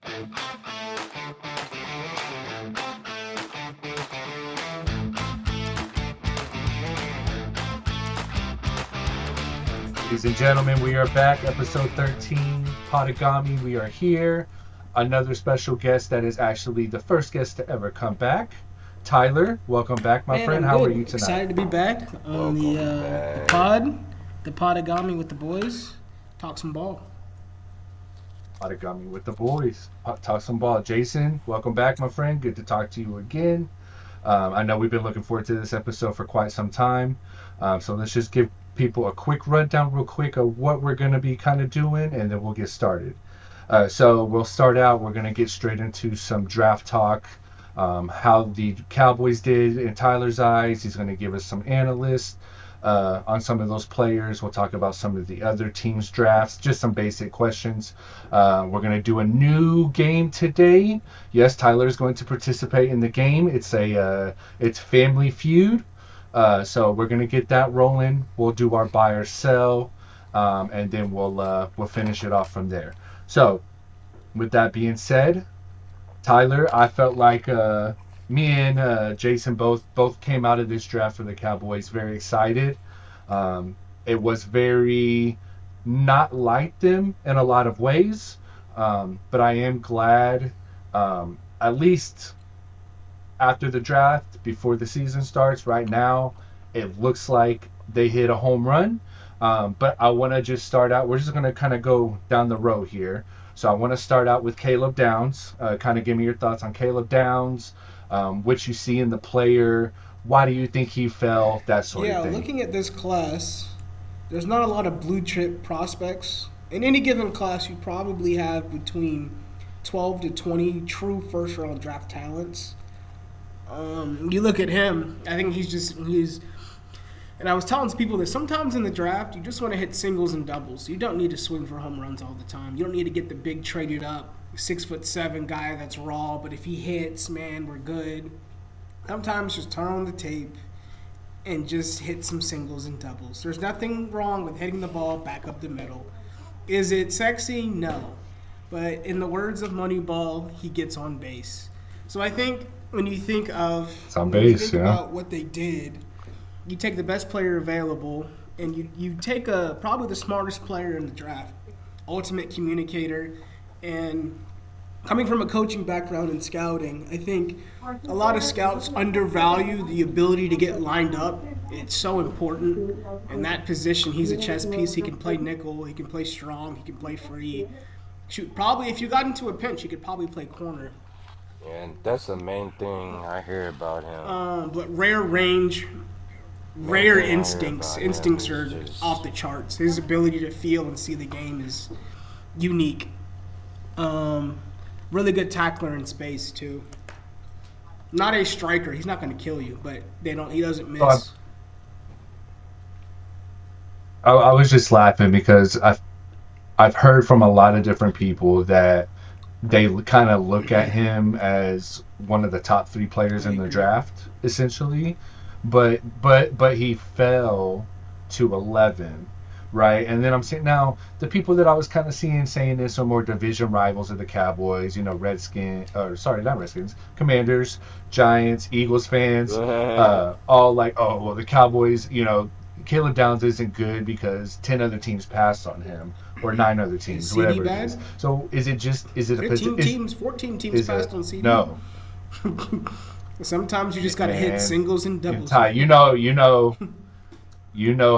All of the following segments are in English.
Ladies and gentlemen, we are back, episode 13, Podigami. We are here. Another special guest that is actually the first guest to ever come back. Tyler, welcome back, my friend. I'm How good. are you tonight? Excited to be back on the Podigami with the boys. Talk some ball. Podigami with the boys. Talk some ball. Jason, welcome back, my friend. Good to talk to you again. I know we've been looking forward to this episode for quite some time. So let's just give people a quick rundown real quick of what we're going to be kind of doing, and then we'll get started. So we'll start out. We're going to get straight into some draft talk, how the Cowboys did in Tyler's eyes. He's going to give us some analysts on some of those players. We'll talk about some of the other teams' drafts, just some basic questions. We're going to do a new game today. Yes, Tyler is going to participate in the game. It's Family Feud. So we're gonna get that rolling. We'll do our buy or sell, and then we'll finish it off from there. So, with that being said, Tyler, I felt like me and Jason both came out of this draft for the Cowboys very excited. It was very not like them in a lot of ways, but I am glad, at least after the draft, before the season starts, right now, it looks like they hit a home run. But I want to just start out. We're just going to kind of go down the road here. So I want to start out with Caleb Downs. Kind of give me your thoughts on Caleb Downs, what you see in the player. Why do you think he fell? That sort of thing. Yeah, looking at this class, there's not a lot of blue chip prospects. In any given class, you probably have between 12 to 20 true first-round draft talents. You look at him, I think he's, and I was telling people that sometimes in the draft, you just want to hit singles and doubles. You don't need to swing for home runs all the time. You don't need to get the big traded up 6'7" guy that's raw, but if he hits, man, we're good. Sometimes just turn on the tape and just hit some singles and doubles. There's nothing wrong with hitting the ball back up the middle. Is it sexy? No. But in the words of Moneyball, he gets on base. So I think when you think about what they did, you take the best player available, and you take probably the smartest player in the draft, ultimate communicator, and coming from a coaching background in scouting, I think a lot of scouts undervalue the ability to get lined up. It's so important. In that position, he's a chess piece. He can play nickel. He can play strong. He can play free. Shoot, probably if you got into a pinch, he could probably play corner. And that's the main thing I hear about him. But rare range, rare instincts. Instincts are off the charts. His ability to feel and see the game is unique. Really good tackler in space too. Not a striker. He's not going to kill you, but he doesn't miss. I was just laughing because I've heard from a lot of different people that they kind of look at him as one of the top 3 players in the draft, essentially, but he fell to 11, right? And then I'm saying now the people that I was kind of saying this are more division rivals of the Cowboys, Commanders, Giants, Eagles fans, all like, oh well, the Cowboys, Caleb Downs isn't good because 10 other teams passed on him, or 9 other teams, whatever it is. So is it a 14 teams passed on CD? No. Sometimes you just got to hit singles and doubles. Ty, you know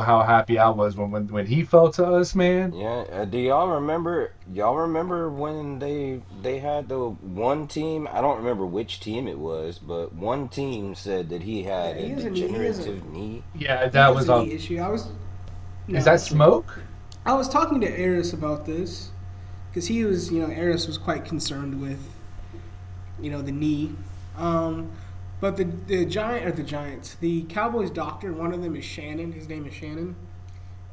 how happy I was when he fell to us, man. Yeah. Do y'all remember? When they had the one team? I don't remember which team it was, but one team said that he had a degenerative knee. Yeah, that was a knee issue. Is that Smoke? I was talking to Aris about this because he was, Aris was quite concerned with, the knee. But the Cowboys doctor, one of them is Shannon. His name is Shannon.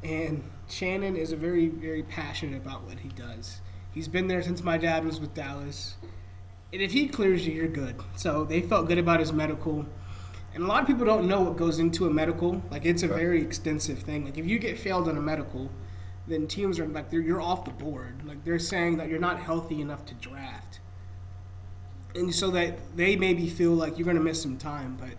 And Shannon is a very, very passionate about what he does. He's been there since my dad was with Dallas. And if he clears you, you're good. So they felt good about his medical. And a lot of people don't know what goes into a medical. Like, it's a very extensive thing. Like, if you get failed on a medical, then teams are like you're off the board. Like they're saying that you're not healthy enough to draft, and so that they maybe feel like you're going to miss some time. But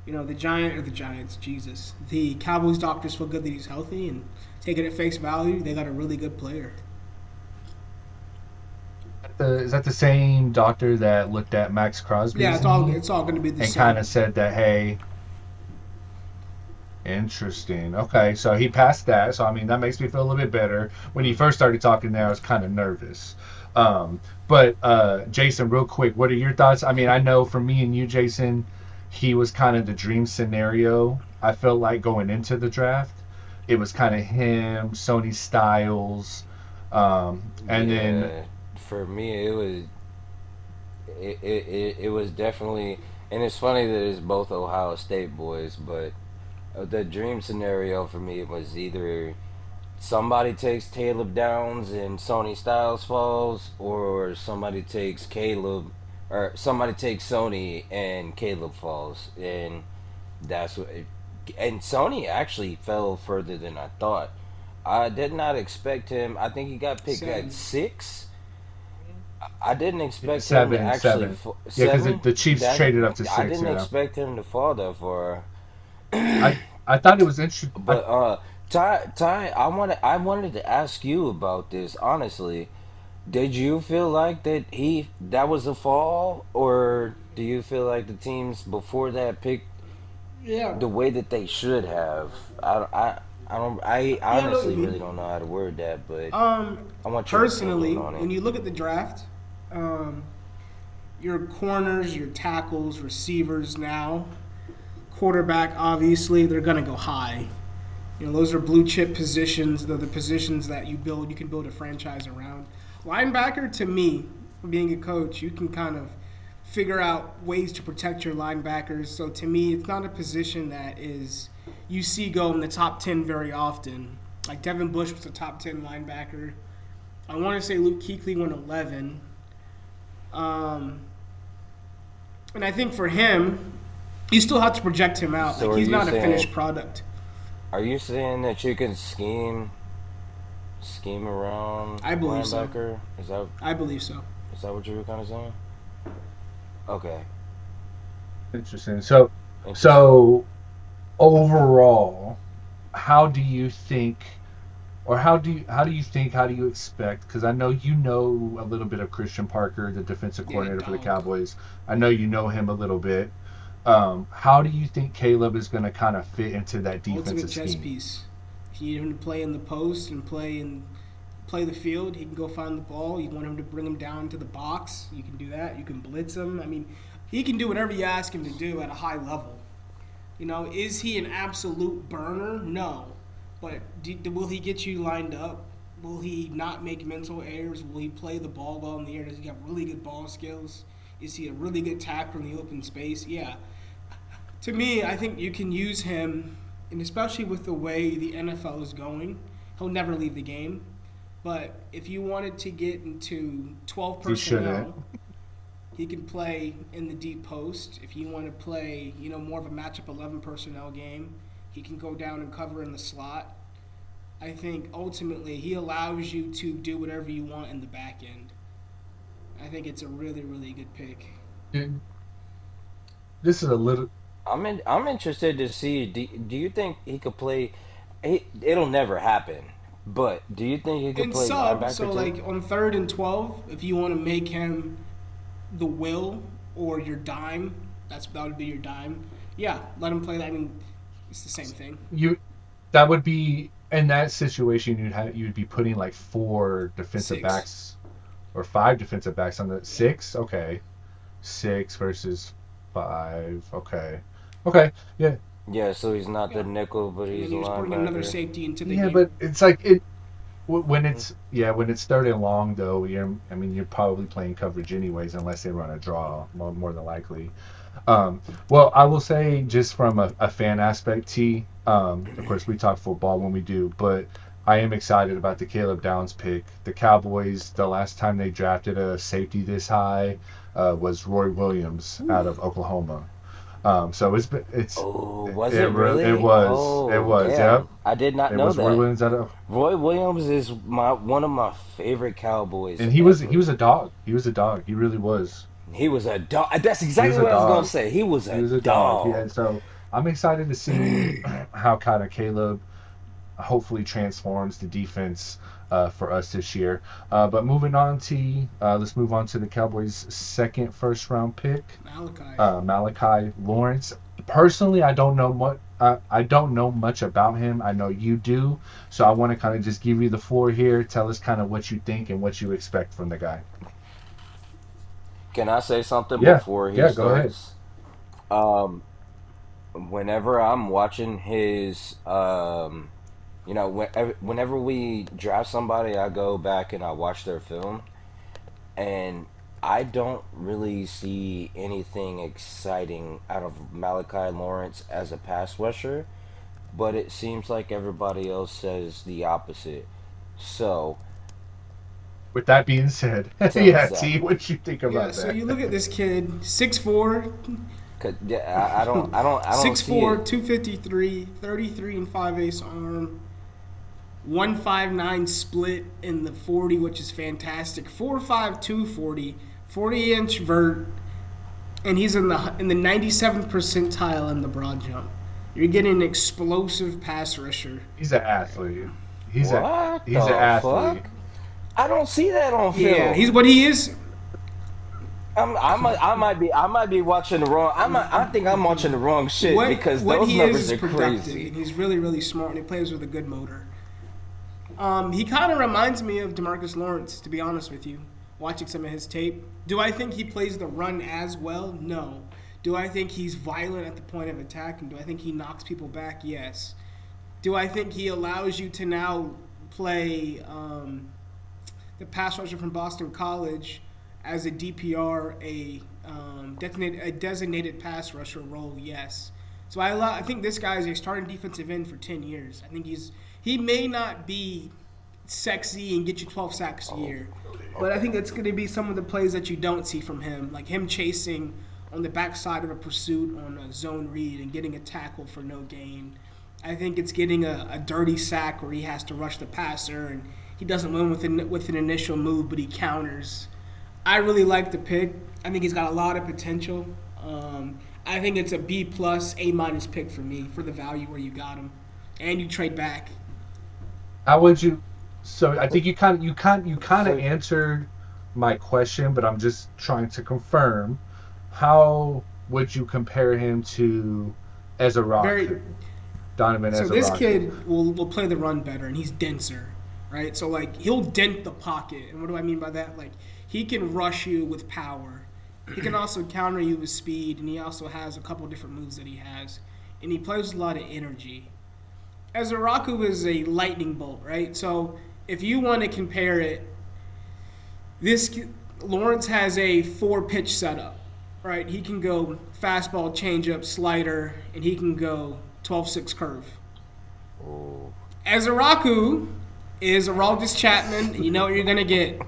the Giants, Jesus, the Cowboys doctors feel good that he's healthy and take it at face value. They got a really good player. Is that the same doctor that looked at Max Yeah, Crosby's knee it's all going to be the and kind of same. said that, hey, interesting. Okay, so he passed that. So I mean, that makes me feel a little bit better. When he first started talking there, I was kind of nervous. But Jason, real quick, what are your thoughts? I mean, I know for me and you, Jason, he was kind of the dream scenario. I felt like going into the draft, it was kind of him, Sony Styles, and then Yeah, for me it was definitely, and it's funny that it's both Ohio State boys, but the dream scenario for me was either somebody takes Caleb Downs and Sony Styles falls, or somebody takes Caleb, or somebody takes Sony and Caleb falls, and that's what. And Sony actually fell further than I thought. I did not expect him. I think he got picked at Same. 6. I didn't expect him to seven, actually seven. Yeah, because 7. the Chiefs That traded up to I six. didn't Yeah, expect him to fall that far. I thought it was interesting. But Ty, I wanted to ask you about this honestly. Did you feel like that was a fall, or do you feel like the teams before that picked Yeah. the way that they should have? I don't. I Yeah, I know what you honestly really mean. don't know how to word that, but I want your opinion Personally, on it. when you look at the draft, um, your corners, your tackles, receivers now, quarterback, obviously, they're going to go high. Those are blue chip positions. They're the positions that you can build a franchise around. Linebacker, to me, being a coach, you can kind of figure out ways to protect your linebackers. So to me, it's not a position that is you see go in the top 10 very often. Like Devin Bush was a top 10 linebacker. I want to say Luke Kuechly went 11. Um, and I think for him, you still have to project him out. So Like he's not a finished product. are you saying that you can scheme around I believe so. linebacker? I believe so. Is that what you were kind of saying? Okay, Interesting. So, interesting. so overall, how do you think, or how do you expect? Because I know you know a little bit of Christian Parker, the defensive Yeah, coordinator for the dog. Cowboys. I know you know him a little bit. How do you think Caleb is going to kind of fit into that Ultimate defensive chess scheme? piece. If you need him to play in the post and play the field, he can go find the ball. You want him to bring him down to the box, you can do that. You can blitz him. I mean, he can do whatever you ask him to do at a high level. Is he an absolute burner? No. But will he get you lined up? Will he not make mental errors? Will he play the ball well in the air? Does he have really good ball skills? Is he a really good tackler in the open space? Yeah. To me, I think you can use him, and especially with the way the NFL is going, he'll never leave the game. But if you wanted to get into 12 He shouldn't. personnel, he can play in the deep post. If you want to play, more of a matchup 11 personnel game, he can go down and cover in the slot. I think ultimately he allows you to do whatever you want in the back end. I think it's a really, really good pick. This is a little. I'm interested to see. Do you think he could play? It'll never happen. But do you think he could In play sub, so linebacker too? like on third and 12, if you want to make him the will or your dime, that would be your dime. Yeah, let him play that. I mean, it's the same thing. You that would be in that situation you'd be putting like four defensive 6. backs or five defensive backs on the six. Okay, six versus five. Okay, okay, yeah, Yeah, so he's not the Yeah. nickel, but And then he's a you just bring another linebacker. safety into the yeah. game. But it's like it when it's yeah when it's third and long though. I mean you're probably playing coverage anyways unless they run a draw more than likely. Um, well, I will say just from a fan aspect, T. Of course, we talk football when we do, but I am excited about the Caleb Downs pick. The Cowboys, the last time they drafted a safety this high was Roy Williams out of Oklahoma. So it's Oh, it, was it, it re- it really? was it Oh, was yep. damn. I did not It know was Roy that. Williams Roy Williams is one of my favorite Cowboys and he ever. was a dog. He was a dog. He really was. He was a dog. That's He exactly was a what I was gonna dog. say. He was He a was a dog. He dog. had so I'm excited to see how kind of Caleb hopefully transforms the defense for us this year. But moving on to let's move on to the Cowboys' second first round pick, Malachi. Malachi Lawrence. Personally, I don't know much about him. I know you do, so I want to kind of just give you the floor here. Tell us kind of what you think and what you expect from the guy. Can I say something Yeah, before he yeah, go ahead. starts? Um, Whenever I'm watching his, whenever we draft somebody, I go back and I watch their film, and I don't really see anything exciting out of Malachi Lawrence as a pass rusher, but it seems like everybody else says the opposite. So, With that being said, tell yeah, us T, that. what you think Yeah, about so that? you look at this kid, 6'4", 'Cause, yeah, I don't see 6'4", it. 253, 33 and 5/8 arm, 159 split in the 40, which is fantastic. 4'5", 240, 40-inch vert, and he's in the 97th percentile in the broad jump. You're getting an explosive pass rusher. He's an athlete. He's a What he's an the athlete. fuck? I don't see that on Yeah, film. he's what he is. I might be watching the wrong. I think I'm watching the wrong shit because What those he is numbers are productive, and crazy. he's really really smart, and he plays with a good motor. He kind of reminds me of Demarcus Lawrence, to be honest with you. Watching some of his tape, do I think he plays the run as well? No. Do I think he's violent at the point of attack, and do I think he knocks people back? Yes. Do I think he allows you to now play the pass rusher from Boston College as a DPR, a designated pass rusher role? Yes. So I think this guy is a starting defensive end for 10 years. I think he may not be sexy and get you 12 sacks a year, but I think it's going to be some of the plays that you don't see from him, like him chasing on the backside of a pursuit on a zone read and getting a tackle for no gain. I think it's getting a dirty sack where he has to rush the passer and he doesn't win with an initial move, but he counters. I really like the pick. I think he's got a lot of potential. I think it's a B plus, A minus pick for me for the value where you got him, and you trade back. How would you? So I think you kind of So, answered my question, but I'm just trying to confirm. How would you compare him to Ezra Very. Donovan So this Ezra? kid will play the run better, and he's denser, right? So like he'll dent the pocket, and what do I mean by that? Like he can rush you with power. He can also counter you with speed, and he also has a couple different moves that he has, and he plays with a lot of energy. Ezraku is a lightning bolt, right? So if you want to compare it, this Lawrence has a four-pitch setup, right? He can go fastball, changeup, slider, and he can go 12-6 curve. oh, Ezraku is a Aroldis Chapman, and you know what you're gonna get.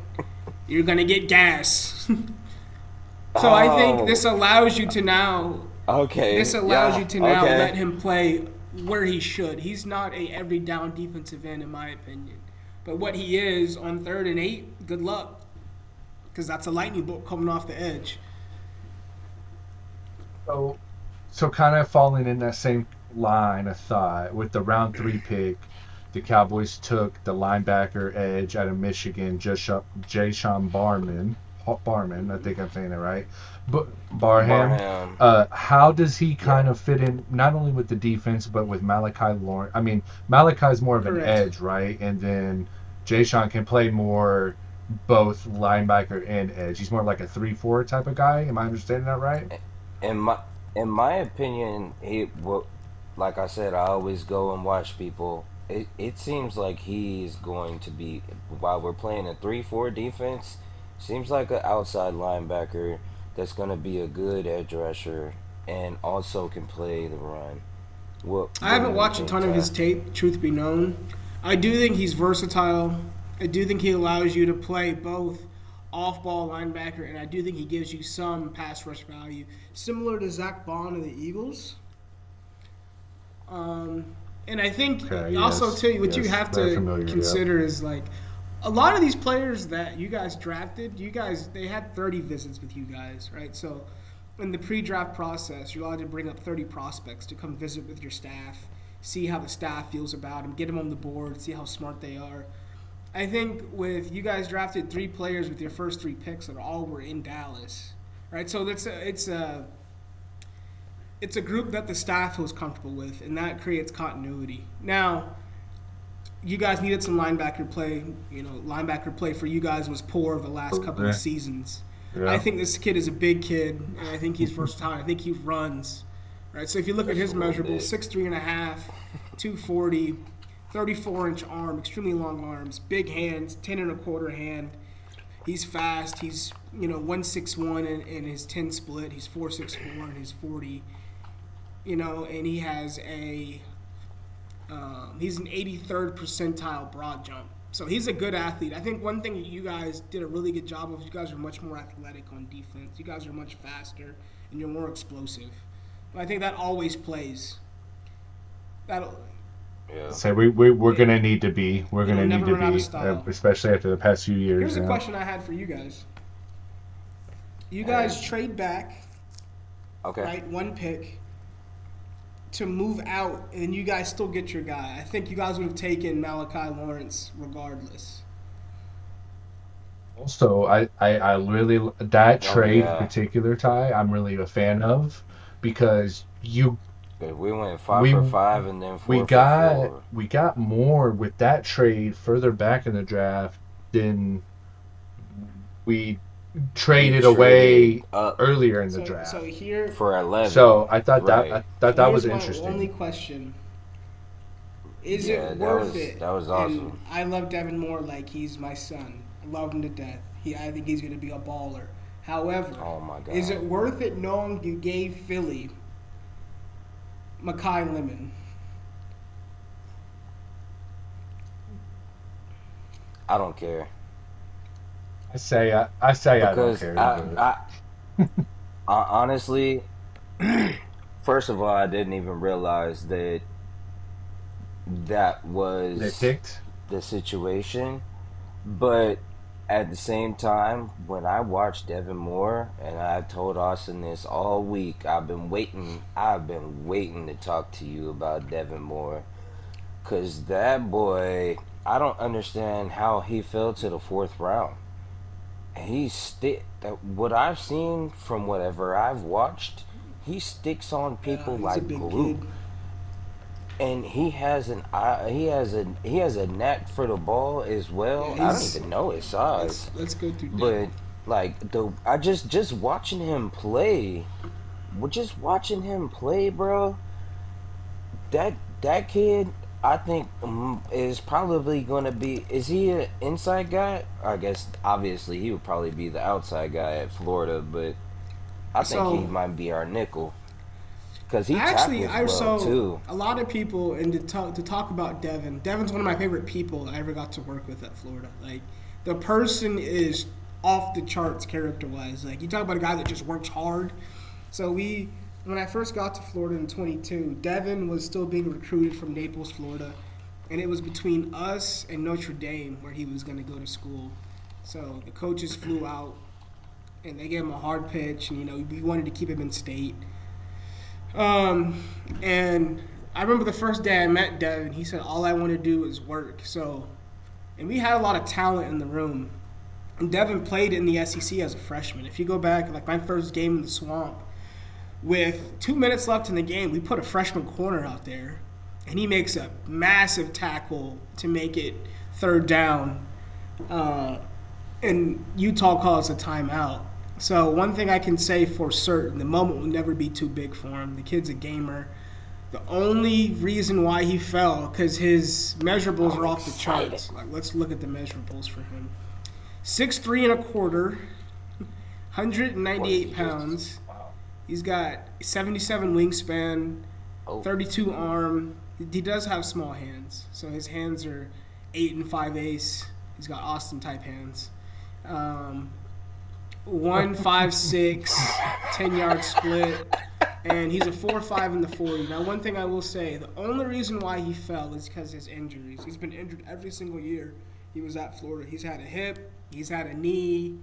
You're gonna get gas. So I think oh, okay, this allows yeah, you to now okay. let him play where he should. He's not a every down defensive end in my opinion. But what he is on 3rd and 8, good luck. Because that's a lightning bolt coming off the edge. So so kind of falling in that same line of thought with the round three pick, the Cowboys took the linebacker edge out of Michigan, just Jay Sean Barman, I think I'm saying it right, but Barham. Barham. How does he kind Yeah. of fit in not only with the defense but with Malachi Lawrence? I mean, Malachi's more of an Correct. edge, right? And then Jay Sean can play more both linebacker and edge. He's more like a 3-4 type of guy. Am I understanding that right? In my in my opinion, like I said, I always go and watch people. It seems like he's going to be, while we're playing a 3-4 defense, seems like an outside linebacker that's going to be a good edge rusher and also can play the run. I What do haven't you watched a think, ton of his Ty? tape, truth be known. I do think he's versatile. I do think he allows you to play both off-ball linebacker, and I do think he gives you some pass rush value, similar to Zach Bond of the Eagles. And I think Okay, also yes, too, what you yes, have very to familiar. Yeah. consider is like a lot of these players that you guys drafted, they had 30 visits with you guys, right? So in the pre-draft process, you're allowed to bring up 30 prospects to come visit with your staff, see how the staff feels about them, get them on the board, see how smart they are. I think with you guys drafted 3 players with your first 3 picks that all were in Dallas, right? So it's a group that the staff feels comfortable with, and that creates continuity. Now, you guys needed some linebacker play. Linebacker play for you guys was poor the last couple of seasons. I Yeah. think this kid is a big kid, and I think he's versatile. I think he runs, right? So if you look at Just his a little measurables, bit. 6'3" and a half, 240, 34-inch arm, extremely long arms, big hands, 10 and a quarter hand. He's fast. He's 161 in his 10 split. He's 4.64 in his 40. And he has he's an 83rd percentile broad jump. So he's a good athlete. I think one thing that you guys did a really good job of, you guys are much more athletic on defense. You guys are much faster, and you're more explosive. But I think that always plays. That'll Yeah. So we're gonna need to be. We're It'll gonna need never to run out of be, style. especially after the past few years. Here's a You know? question I had for you guys. You guys trade back, Okay. right, 1 pick to move out, and you guys still get your guy. I think you guys would have taken Malachi Lawrence regardless. Also, I really that Oh trade in yeah. particular, Ty, I'm really a fan of because We went five we for five and then we four for got four. we got more with that trade further back in the draft than we We traded traded away up earlier in the So draft. here, for 11. So I thought Right. that was here's my only interesting. question: Is Yeah, it worth it? that was And awesome. I love Devin Moore like he's my son. I love him to death. I think he's going to be a baller. However, Oh my is god. it worth it knowing you gave Philly Makai Lemon? I don't care I say I don't because care, honestly, first of all, I didn't even realize that that they was picked. the situation. But at the same time, when I watched Devin Moore, and I told Austin this all week, I've been waiting to talk to you about Devin Moore. Because that boy, I don't understand how he fell to the 4th round. He stick what I've seen from whatever I've watched, he sticks on Yeah, people he's a like big glue. kid. And he has an eye, he has a knack for the ball as Yeah, well. I don't he's. even know his Let's size, let's go through but Devin. like the I just watching him play, just watching him play, bro. That kid, I think is probably gonna be. Is he an inside guy? I guess obviously he would probably be the outside guy at Florida, but I think he So might be our nickel because he actually, tackles well too. a lot of people, and to talk about Devin. Devin's one of my favorite people I ever got to work with at Florida. Like the person is off the charts character wise. Like you talk about a guy that just works hard. So when I first got to Florida in 22, Devin was still being recruited from Naples, Florida, and it was between us and Notre Dame where he was going to go to school. So the coaches flew out and they gave him a hard pitch, and we wanted to keep him in state. Um, and I remember the first day I met Devin, he said, "All I want to do is work." So, and we had a lot of talent in the room. And Devin played in the SEC as a freshman. If you go back, like my first game in the Swamp, with 2 minutes left in the game, we put a freshman corner out there, and he makes a massive tackle to make it 3rd down. Uh, and Utah calls a timeout. So one thing I can say for certain, the moment will never be too big for him. The kid's a gamer. The only reason why he fell, because his measurables are off the Excited. charts. Like, let's look at the measurables for him. 6'3" and a quarter, What is he 198 just? pounds. Wow. He's got 77 wingspan, Oh, 32 arm. He does have small hands, so his hands are 8 and 5/8. He's got Austin type hands. 1.56, 10-yard split, and he's a 4.5 in the 40. Now, one thing I will say, the only reason why he fell is because of his injuries. He's been injured every single year he was at Florida. He's had a hip, he's had a knee,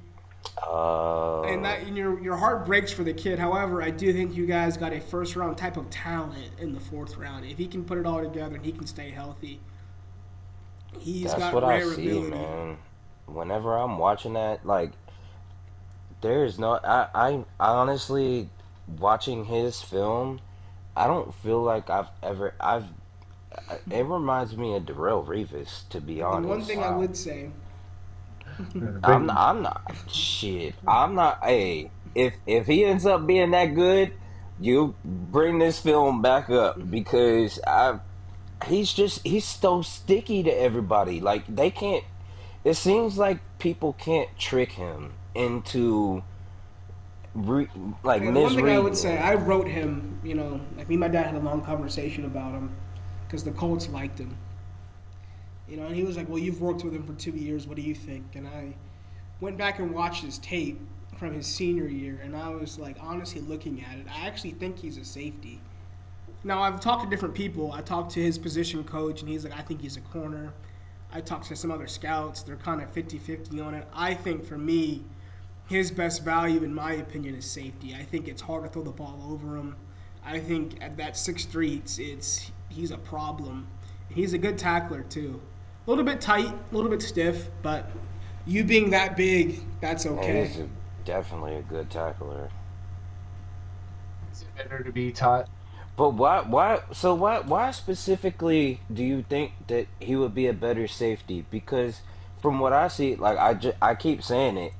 and Uh, that and your heart breaks for the kid. However, I do think you guys got a first round type of talent in the fourth round. If he can put it all together and he can stay healthy, he's that's got what I rare see, ability. man. Whenever I'm watching that, like, there is no. I honestly, watching his film, I don't feel like I've. It reminds me of Darrell Revis, to be The one honest. thing I Wow. would say, Yeah, the big. I'm not. Shit. I'm not. Hey, if he ends up being that good, you bring this film back up because I. He's so sticky to everybody. Like they can't. It seems like people can't trick him into re, like the one thing I would misreading say, him. I wrote him. Like me and my dad had a long conversation about him because the Colts liked him. And he was like, "Well, you've worked with him for 2 years. What do you think?" And I went back and watched his tape from his senior year, and I was like, honestly, looking at it, I actually think he's a safety. Now, I've talked to different people. I talked to his position coach, and he's like, I think he's a corner. I talked to some other scouts. They're kind of 50-50 on it. I think for me, his best value, in my opinion, is safety. I think it's hard to throw the ball over him. I think at that 6'3", he's a problem. He's a good tackler, too. A little bit tight, a little bit stiff, but you being that big, that's And okay. definitely a good tackler. Is it better to be taught? But why specifically do you think that he would be a better safety? Because from what I see, like I keep saying it,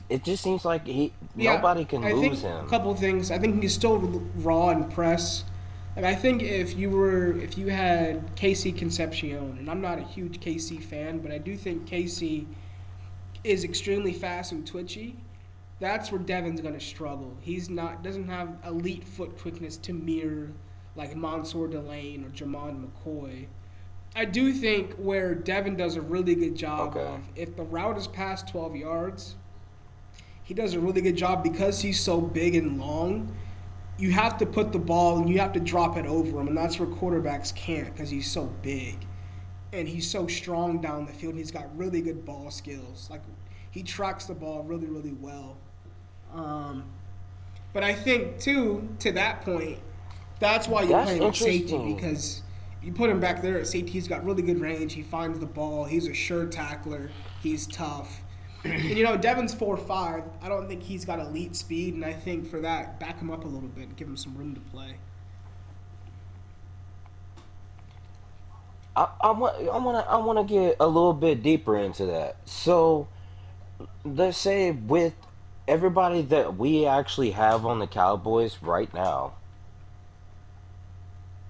it just seems like he Yeah, nobody can I lose think a him. couple of things. I think he's still raw and press. Like I think if you had Casey Concepcion, and I'm not a huge Casey fan, but I do think Casey is extremely fast and twitchy. That's where Devin's gonna struggle. He's not doesn't have elite foot quickness to mirror like Mansour Delane or Jamon McCoy. I do think where Devin does a really good job Okay. of if the route is past 12 yards, he does a really good job because he's so big and long. You have to put the ball and you have to drop it over him, and that's where quarterbacks can't because he's so big and he's so strong down the field. And he's got really good ball skills. Like he tracks the ball really, really well. Um, but I think too, to that point, that's why you That's play him at safety interesting. because you put him back there at safety. He's got really good range. He finds the ball. He's a sure tackler. He's tough. And Devin's 4.5. I don't think he's got elite speed, and I think for that, back him up a little bit and give him some room to play. I want to get a little bit deeper into that. So let's say with everybody that we actually have on the Cowboys right now,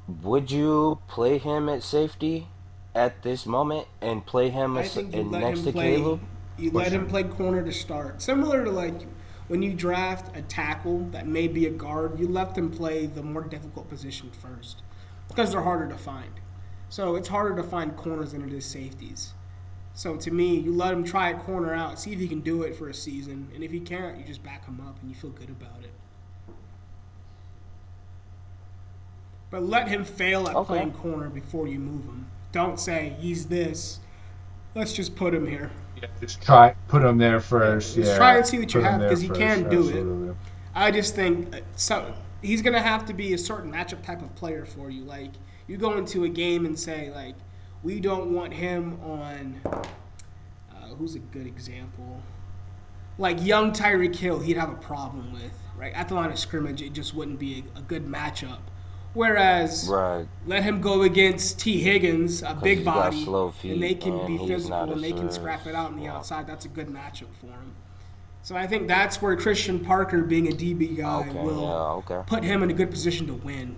would you play him at safety at this moment and play him I think you let next him to play. Caleb? You let him Question. play corner to start. Similar to like when you draft a tackle that may be a guard, you let them play the more difficult position first because they're harder to find. So it's harder to find corners than it is safeties. So to me, you let him try a corner out, see if he can do it for a season, and if he can't, you just back him up and you feel good about it. But let him fail at Okay. playing corner before you move him. Don't say he's this. Let's just put him here. Yeah, just try put them there Yeah, first. just try Yeah, and see what you put them have there because he first. can do it. Absolutely. I just think so. He's gonna have to be a certain matchup type of player for you. Like you go into a game and say like, we don't want him on. Who's a good example? Like young Tyreek Hill, he'd have a problem with right at the line of scrimmage. It just wouldn't be a good matchup. Whereas Right. let him go against T. Higgins, a Because big he's got body, slow and they feet can be and he's not physical and as they can scrap it out on the yeah. outside. That's a good matchup for him. So I think that's where Christian Parker, being a DB guy, Okay, will yeah, okay. put him in a good position to win.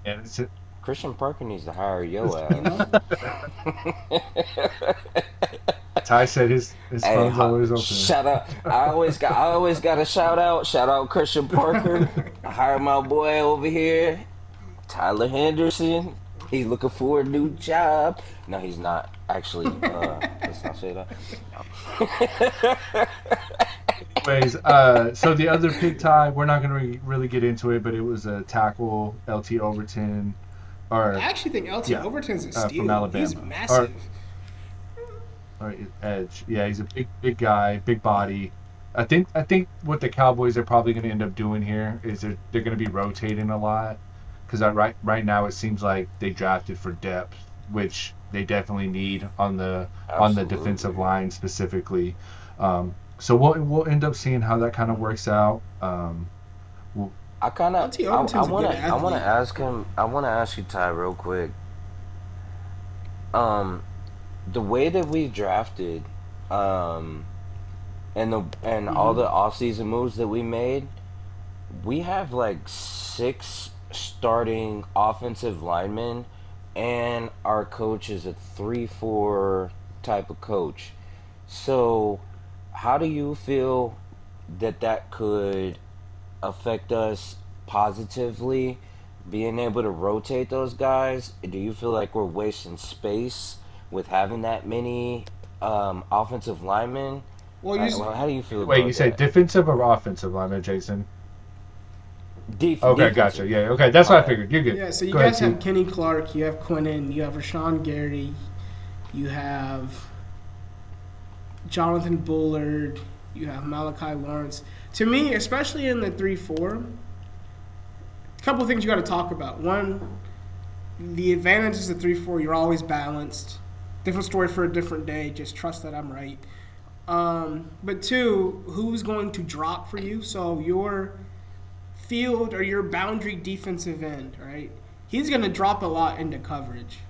Yeah, that's it. Christian Parker needs to hire your You ass. know, Ty said his Hey, phone's always open. shout out! I always got a shout out. Shout out Christian Parker. I hired my boy over here, Tyler Henderson. He's looking for a new job. No, he's not. Actually, let's not say that. Anyways, so the other pick, Ty, we're not going to really get into it, but it was a tackle, LT Overton, I or actually think LT yeah, Overton's a from steal. He's Alabama, massive. or edge. Yeah, he's a big guy, big body. I think what the Cowboys are probably going to end up doing here is they're going to be rotating a lot because right now it seems like they drafted for depth, which they definitely need on the defensive Absolutely. line specifically. So we'll end up seeing how that kind of works out. We'll, I kind of LT I Overton's a want good to I want to athlete. ask him. I want to ask you, Ty, real quick. Um, the way that we drafted, um, and all the offseason moves that we made, we have like six starting offensive linemen, and our coach is a 3-4 type of coach. So, how do you feel that that could affect us positively? Being able to rotate those guys, do you feel like we're wasting space with having that many offensive linemen? Well, you Well, how do you feel Wait, you about say that? defensive or offensive lineman, Jason? Okay, gotcha. Defensive. Yeah, okay, that's My what I bad. figured. You're good. yeah. So you Go ahead, guys T. have Kenny Clark, you have Quinnen, you have Rashawn Gary, you have Jonathan Bullard, you have Malachi Lawrence. To me, especially in the 3-4, a couple of things you got to talk about. One, the advantages of 3-4, you're always balanced. Different story for a different day. Just trust that I'm right. But two, who's going to drop for you? So your field or your boundary defensive end, right? He's going to drop a lot into coverage.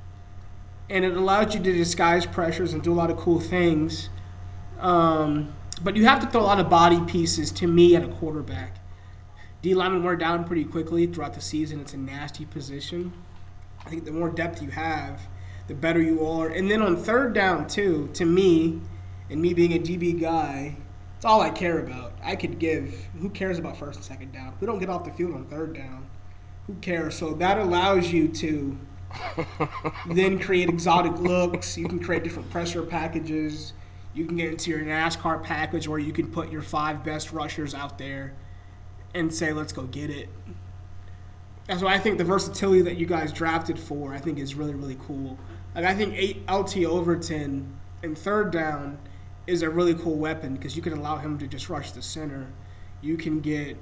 And it allows you to disguise pressures and do a lot of cool things. But you have to throw a lot of body pieces to me at a quarterback. D linemen wear down pretty quickly throughout the season. It's a nasty position. I think the more depth you have, the better you are. And then on third down, too, to me, and me being a DB guy, it's all I care about. I could give. Who cares about first and second down? We don't get off the field on third down. Who cares? So that allows you to then create exotic looks. You can create different pressure packages. You can get into your NASCAR package where you can put your 5 best rushers out there and say, let's go get it. That's why I think the versatility that you guys drafted for, I think, is really, really cool. Like, I think 8 LT Overton in third down is a really cool weapon because you can allow him to just rush the center. You can get,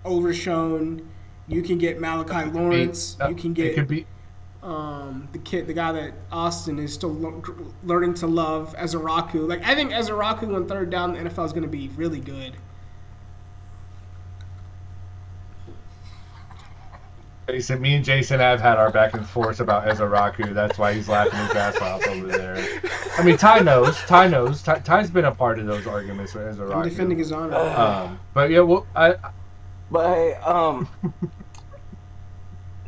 Overshown. You can get Malachi Lawrence. You can It get could be. the guy that Austin is still learning to love, Ezeraku. Like, I think Ezeraku on third down in the NFL is going to be really good. Jason, me and Jason have had our back and forth about Ezaraku. That's why he's laughing his ass off over there. I mean, Ty knows. Ty knows. Ty's been a part of those arguments with I'm Ezaraku. defending his honor. But yeah, well, But hey,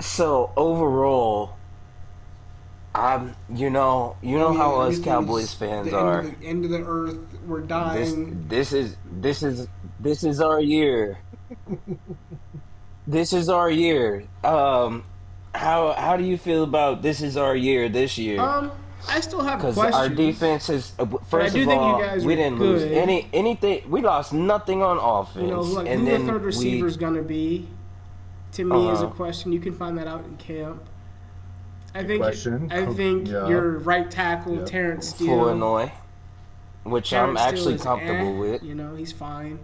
so overall, you Oh know yeah, how us everything Cowboys is fans the end of are. the end of the earth. We're This dying. this is this is this is our year. This is our year. How do you feel about this is our year this year? Um, I still have Because our questions, defense is but I first do of think you all, guys we are didn't lose good. anything. We lost nothing on offense, Like and who the third then receiver is gonna be, to uh me is a huh, question. You can find that out in camp. I good think question. I think Yeah, your right tackle yeah. Terrence for Steele. Illinois, which I'm Terrence Steele actually is comfortable with. he's fine.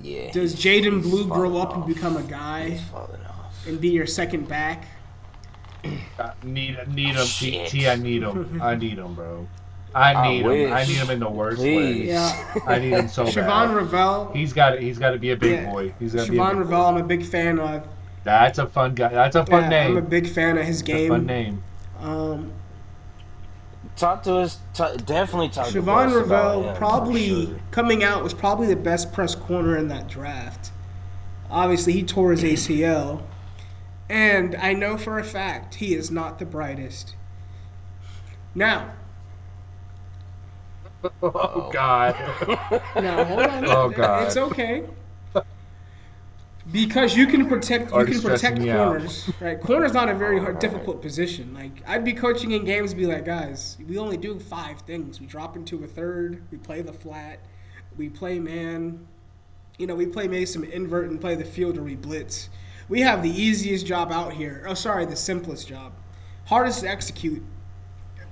Yeah, Does Jaden he's Blue grow falling up and become a off. He's guy falling off. and be your second back? Need him. T. I Shit. need him. I need him, bro. I I need him. I need wish. him in the worst way. Please. Yeah, I need him so Siobhan bad. Ravel. He's got. He's got to be a big Yeah, boy. He's got to be a Siobhan big Ravel. boy. I'm a big fan of. That's a fun guy. That's a fun Yeah, I'm a name. big fan of his It's a fun game. name. Um, Talk to us. Definitely talk to Siobhan us about Ravel him for probably sure. coming out was probably the best press corner in that draft. Obviously, he tore his ACL, and I know for a fact he is not the brightest. Now, Oh Uh God. now hold on, Oh it's God. okay. Because you Already can stressing protect me out. corners, right? Corner's not a very All right. difficult position. Like I'd be coaching in games, and be like, guys, we only do 5 things. We drop into a third, we play the flat, we play man. We play maybe some invert and play the field, or we blitz. We have the easiest job out here. Oh, sorry, the simplest job. Hardest to execute,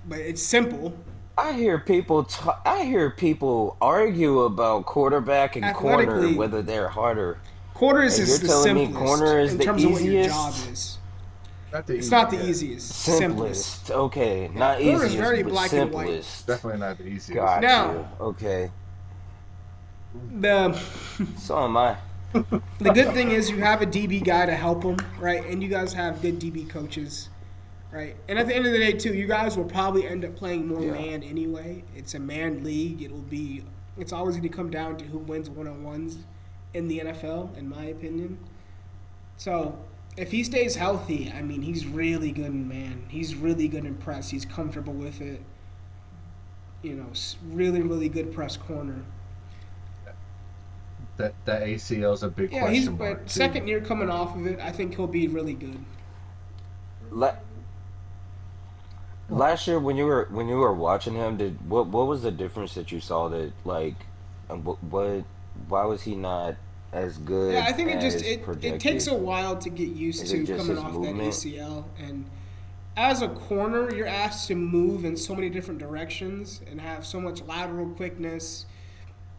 but it's simple. I hear people argue about quarterback and corner Athletically, whether they're harder. quarters And you're is the telling me simplest corner is in the terms of what your job easiest? is. Not the It's not the easiest. easiest, simplest. Simplest. Okay, Yeah, not corner is easiest, very but black and white. simplest. Definitely not the easiest. Got Now, you. Okay. the So am I. the good thing is you have a DB guy to help him, right? And you guys have good DB coaches, right? And at the end of the day, too, you guys will probably end up playing more Yeah. man anyway. It's a man league. It's always going to come down to who wins one-on-ones in the NFL, in my opinion. So if he stays healthy, I mean, he's really good in man. He's really good in press. He's comfortable with it. Really, really good press corner. That ACL is a big Yeah, he's question mark but too. second year coming off of it, I think he'll be really good. La- Last year when you were watching him, did what was the difference that you saw that like what why was he not as Yeah, good I think as it takes projected? a while to get used Is it to just coming his off that movement? ACL. And as a corner, you're asked to move in so many different directions and have so much lateral quickness.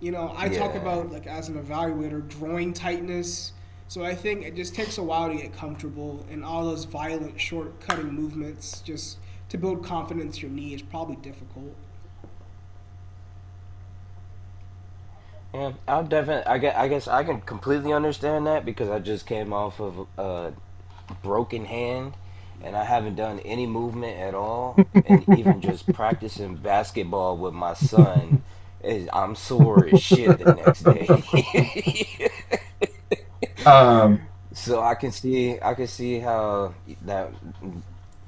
I talk Yeah. about, like, as an evaluator, groin tightness. So I think it just takes a while to get comfortable, and all those violent, short cutting movements, just to build confidence in your knee, is probably difficult. Yeah, I'll definitely. I guess I can completely understand that because I just came off of a broken hand, and I haven't done any movement at all. And even just practicing basketball with my son, I'm sore as shit the next day. um, So I can see how that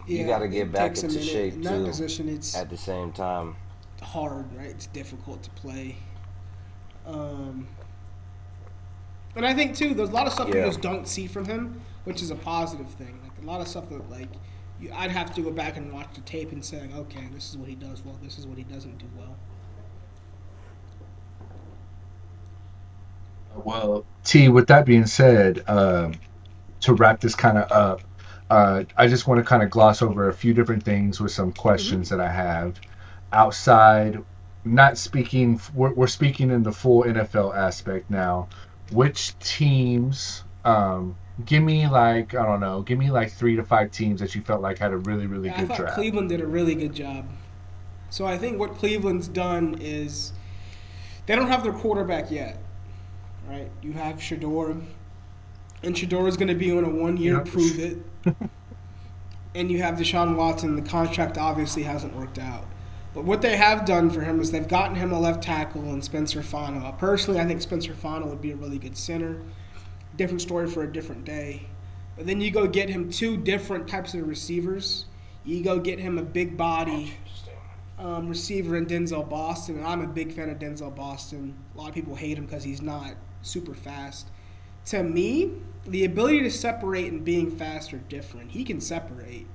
you got Yeah, to get it back takes a into minute. shape In that too. position, it's At the same time, hard, right? It's difficult to play. Um, and I think too, there's a lot of stuff you yeah. just don't see from him, which is a positive thing. Like a lot of stuff that I'd have to go back and watch the tape and say, like, okay, this is what he does well. This is what he doesn't do well. well, T. With that being said, to wrap this kind of up, I just want to kind of gloss over a few different things with some questions that I have outside. Not speaking, we're speaking in the full NFL aspect now. Which teams? Give me like I don't know. Give me like 3 to 5 teams that you felt like had a really really Yeah, I good thought draft. Cleveland did a really good job. So I think what Cleveland's done is they don't have their quarterback yet, right? You have Shador, and Shador is going to be on a 1 year Yep. prove it. And you have Deshaun Watson. The contract obviously hasn't worked out. But what they have done for him is they've gotten him a left tackle in Spencer Fano. Personally, I think Spencer Fano would be a really good center. Different story for a different day. But then you go get him 2 different types of receivers. You go get him a big body Interesting. receiver in Denzel Boston, and I'm a big fan of Denzel Boston. A lot of people hate him because he's not super fast. To me, the ability to separate and being fast are different. He can separate.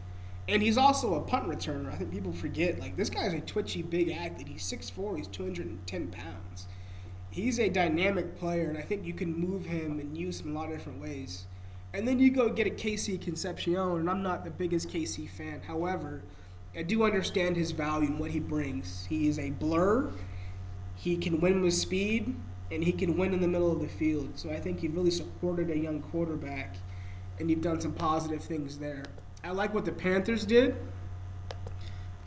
And he's also a punt returner. I think people forget, like, this guy's a twitchy, big athlete. He's 6'4", he's 210 pounds. He's a dynamic player, and I think you can move him and use him in a lot of different ways. And then you go get a KC Concepcion, and I'm not the biggest KC fan. However, I do understand his value and what he brings. He is a blur. He can win with speed, and he can win in the middle of the field. So I think you've really supported a young quarterback, and you've done some positive things there. I like what the Panthers did.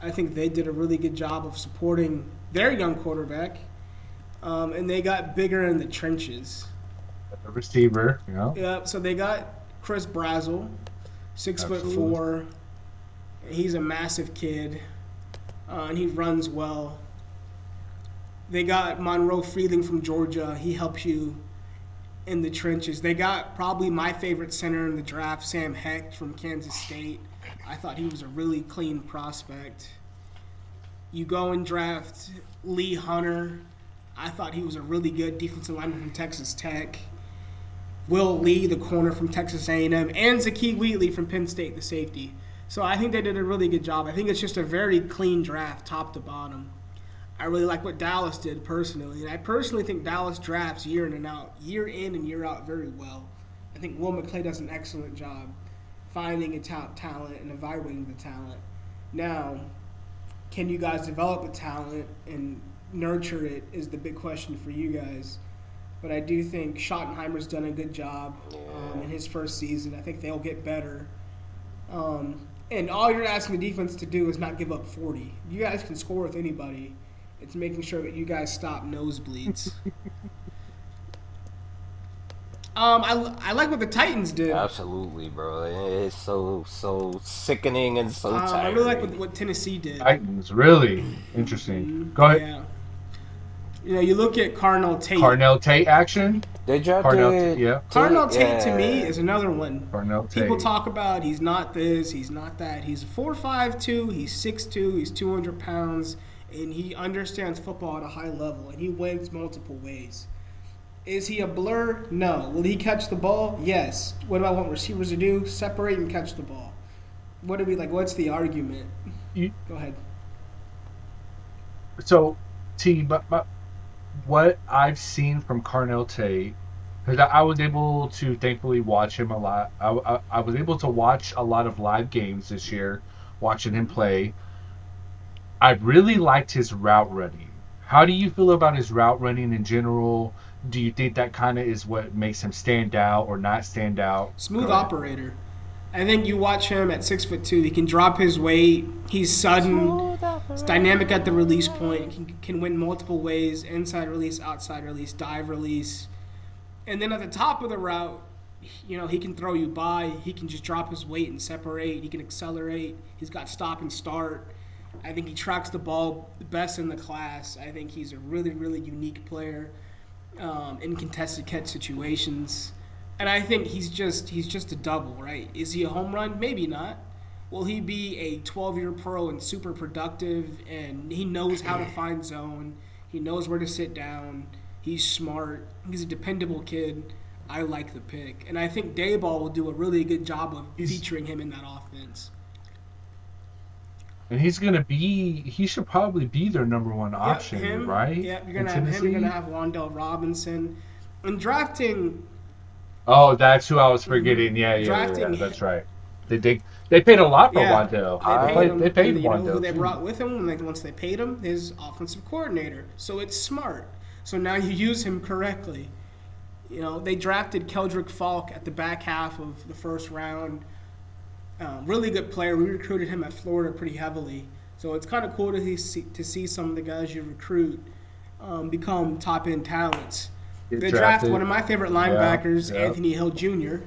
I think they did a really good job of supporting their young quarterback, and they got bigger in the trenches. The receiver, you know. Yeah, so they got Chris Brazzell, 6'4". Absolutely. He's a massive kid, and he runs well. They got Monroe Freeling from Georgia. He helps you in the trenches. They got probably my favorite center in the draft, Sam Hecht from Kansas State. I thought he was a really clean prospect. You go and draft Lee Hunter. I thought he was a really good defensive lineman from Texas Tech. Will Lee, the corner from Texas A&M, and Zakeem Wheatley from Penn State, the safety. So I think they did a really good job. I think it's just a very clean draft, top to bottom. I really like what Dallas did personally, and I personally think Dallas drafts year in and year out very well. I think Will McClay does an excellent job finding a talent and evaluating the talent. Now, can you guys develop the talent and nurture it is the big question for you guys. But I do think Schottenheimer's done a good job in his first season. I think they'll get better. And all you're asking the defense to do is not give up 40. You guys can score with anybody. It's making sure that you guys stop nosebleeds. I like what the Titans did. Absolutely, bro. It's so sickening and so tiring. I really like what Tennessee did. Titans, really interesting. Go ahead. Yeah. You know, you look at Carnell Tate. Carnell Tate action. They drafted. Carnell Tate to me is another one. Carnell Tate. People talk about he's not this, he's not that. He's 4'5", he's 6'2", he's 200 pounds, and he understands football at a high level, and he wins multiple ways. Is he a blur? No. Will he catch the ball? Yes. What do I want receivers to do? Separate and catch the ball. What do we like? What's the argument? Go ahead. So, but what I've seen from Carnell Tate, because I was able to thankfully watch him a lot. I was able to watch a lot of live games this year, watching him play. I really liked his route running. How do you feel about his route running in general? Do you think that kind of is what makes him stand out or not stand out? Smooth operator. I think you watch him at 6'2", he can drop his weight. He's sudden. He's dynamic at the release point. He can win multiple ways: inside release, outside release, dive release. And then at the top of the route, you know, he can throw you by. He can just drop his weight and separate. He can accelerate. He's got stop and start. I think he tracks the ball the best in the class. I think he's a really, really unique player in contested catch situations. And I think he's just a double, right? Is he a home run? Maybe not. Will he be a 12-year pro and super productive? And he knows how to find zone. He knows where to sit down. He's smart. He's a dependable kid. I like the pick. And I think Dayball will do a really good job of featuring him in that offense. And he should probably be their number one option, right? Yeah, you're going to have him. You're going to have Wan'Dale Robinson. And drafting... Oh, that's who I was forgetting. Yeah, that's right. They paid a lot for Wan'Dale. They paid Wan'Dale. You know who they brought with him once they paid him? His offensive coordinator. So it's smart. So now you use him correctly. You know, they drafted Keldrick Falk at the back half of the first round. Really good player. We recruited him at Florida pretty heavily. So it's kind of cool to see some of the guys you recruit become top-end talents. They drafted one of my favorite linebackers, Anthony Hill Jr.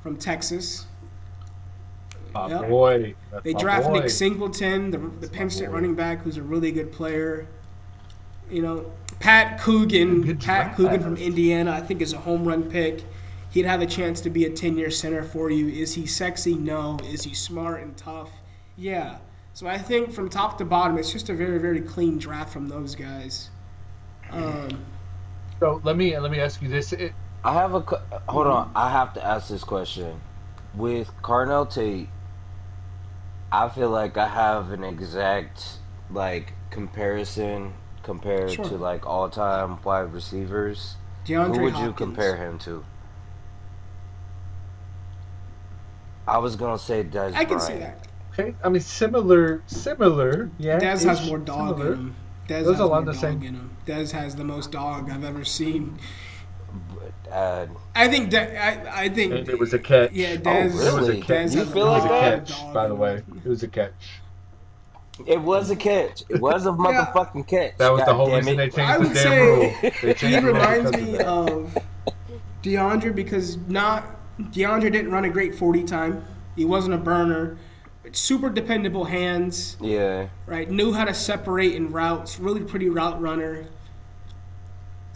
from Texas. Boy. They drafted Nick Singleton, the Penn State running back, who's a really good player. You know, Pat Coogan from Indiana, I think is a home run pick. He'd have a chance to be a 10-year center for you. Is he sexy? No. Is he smart and tough? Yeah. So I think from top to bottom, it's just a very, very clean draft from those guys. So let me ask you this. Hold on. I have to ask this question. With Carnell Tate, I feel like I have an exact comparison compared to all-time wide receivers. DeAndre Who would Hopkins. you compare him to? I was gonna say Dez. I can see that. Okay, I mean similar. Yeah. Dez has more dog in him. Those are a lot of the same. Dez has the most dog I've ever seen. I think And it was a catch. Yeah, Dez. Oh, really? It was a catch. You feel like that? Catch, by the way. It was a catch. It was a catch. It was a motherfucking catch. That was God the whole damn reason it. they I changed would the damn rule. say he reminds me of DeAndre because DeAndre didn't run a great 40 time. He wasn't a burner. But super dependable hands. Yeah. Right. Knew how to separate in routes. Really pretty route runner.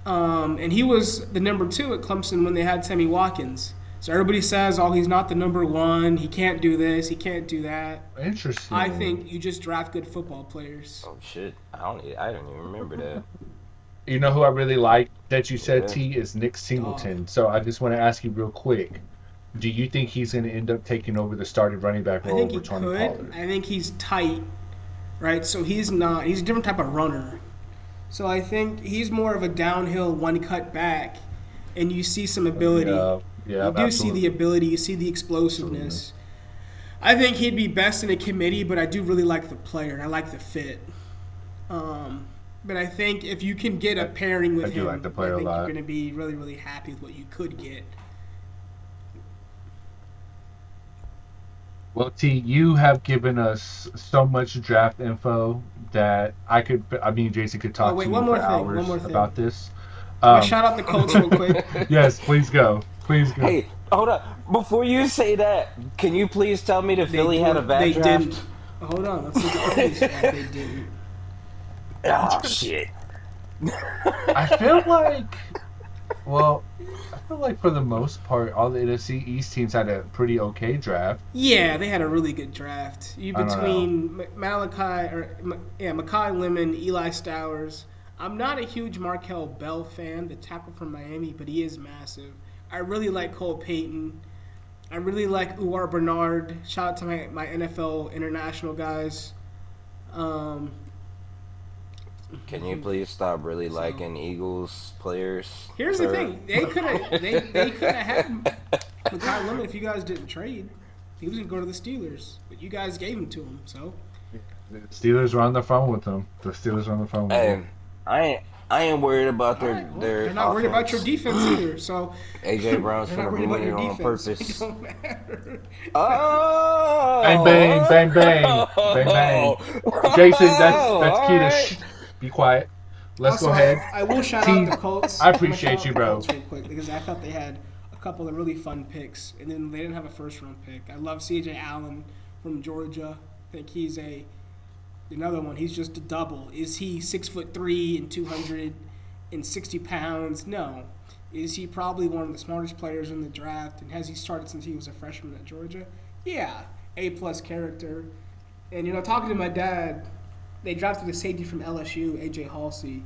And he was the number 2 at Clemson when they had Sammy Watkins. So everybody says, oh, he's not the number 1. He can't do this. He can't do that. Interesting. I think you just draft good football players. Oh shit! I don't even remember that. You know who I really like that you said, Yeah. T, is Nick Dog. Singleton. So I just want to ask you real quick. Do you think he's going to end up taking over the starting running back I role think over he Tony could. Pollard? I think he's tight, right? So he's not. He's a different type of runner. So I think he's more of a downhill one cut back, and you see some ability. Yeah, yeah, You do see the absolutely. ability. You see the Absolutely. explosiveness. I think he'd be best in a committee, but I do really like the player and I like the fit. Um, but I think if you can get a I, pairing I with do like the him, I player a think you're lot. going to be really, really happy with what you could get. Well, T, you have given us so much draft info that I mean, Jason could Oh talk wait, to you one more for thing. One hours more thing. about this. I'm gonna Um, shout out the Colts real quick. yes, please go. Please go. Hey, hold up. Before you say that, can you please tell me that They Philly had a they bad didn't. draft? Hold on, let's look at Philly's draft. They didn't. Oh shit. I feel like, well, I feel like for the most part, all the NFC East teams had a pretty okay draft. Yeah, they had a really good draft. You I don't know. between Malachi or yeah, Makai Lemon, Eli Stowers. I'm not a huge Markel Bell fan, the tackle from Miami, but he is massive. I really like Cole Payton. I really like Uwar Bernard. Shout out to my NFL international guys. Um, Can you please stop really so liking Eagles players, here's the sir? thing: they could have had Makai Lemon if you guys didn't trade. He was gonna go to the Steelers, but you guys gave him to him. So The Steelers were on the phone with them. The Steelers were on the phone with them. Hey, I ain't worried about all right, well, their they're not worried about your offense. defense either. So AJ Brown's they're not finna worried about ruin your it on defense. So it purpose. don't matter. Bang bang Oh, bang bang bang bang. Jason, that's key to all right. be quiet. Let's go Also, ahead. I will shout out T, the Colts. I I'm gonna shout appreciate out you, the bro. Colts real quick because I thought they had a couple of really fun picks, and then they didn't have a first round pick. I love C.J. Allen from Georgia. I think he's another one. He's just a double. Is he 6'3" and 260 pounds? No. Is he probably one of the smartest players in the draft? And has he started since he was a freshman at Georgia? Yeah. A plus character. And talking to my dad, they drafted a safety from LSU, AJ Halsey,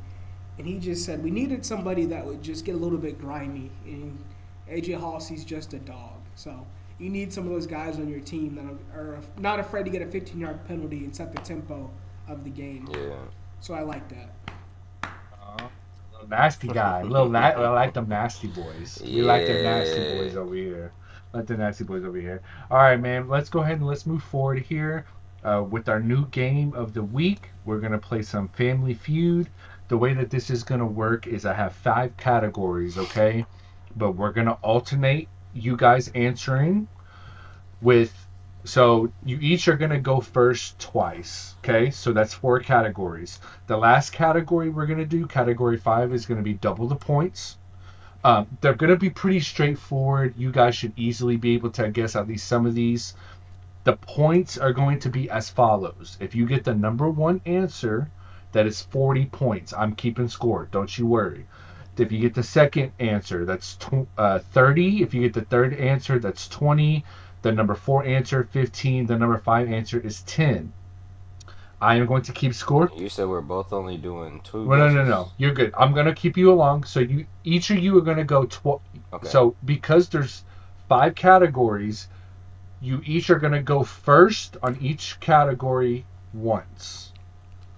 and he just said we needed somebody that would just get a little bit grimy. And AJ Halsey's just a dog. So you need some of those guys on your team that are not afraid to get a 15-yard penalty and set the tempo of the game. Yeah. So I like that. Little nasty guy. I like them nasty boys. We like them nasty Yeah. boys over here. Like the nasty boys over here. All right, man. Let's go ahead and let's move forward here with our new game of the week. We're gonna play some Family Feud. The way that this is gonna work is I have 5 categories, okay? But we're gonna alternate you guys answering with so you each are going to go first twice, okay? So that's 4 categories. The last category we're going to do, category 5, is going to be double the points. They're going to be pretty straightforward. You guys should easily be able to guess at least some of these. The points are going to be as follows. If you get the number one answer, that is 40 points. I'm keeping score, don't you worry. If you get the second answer, that's 30. If you get the third answer, that's 20. The number 4 answer, 15. The number 5 answer is 10. I am going to keep score. You said we're both only doing two Well, no, no, no. guesses. You're good. I'm going to keep you along. So each of you are going to go 12. Okay. So because there's 5 categories, you each are going to go first on each category once,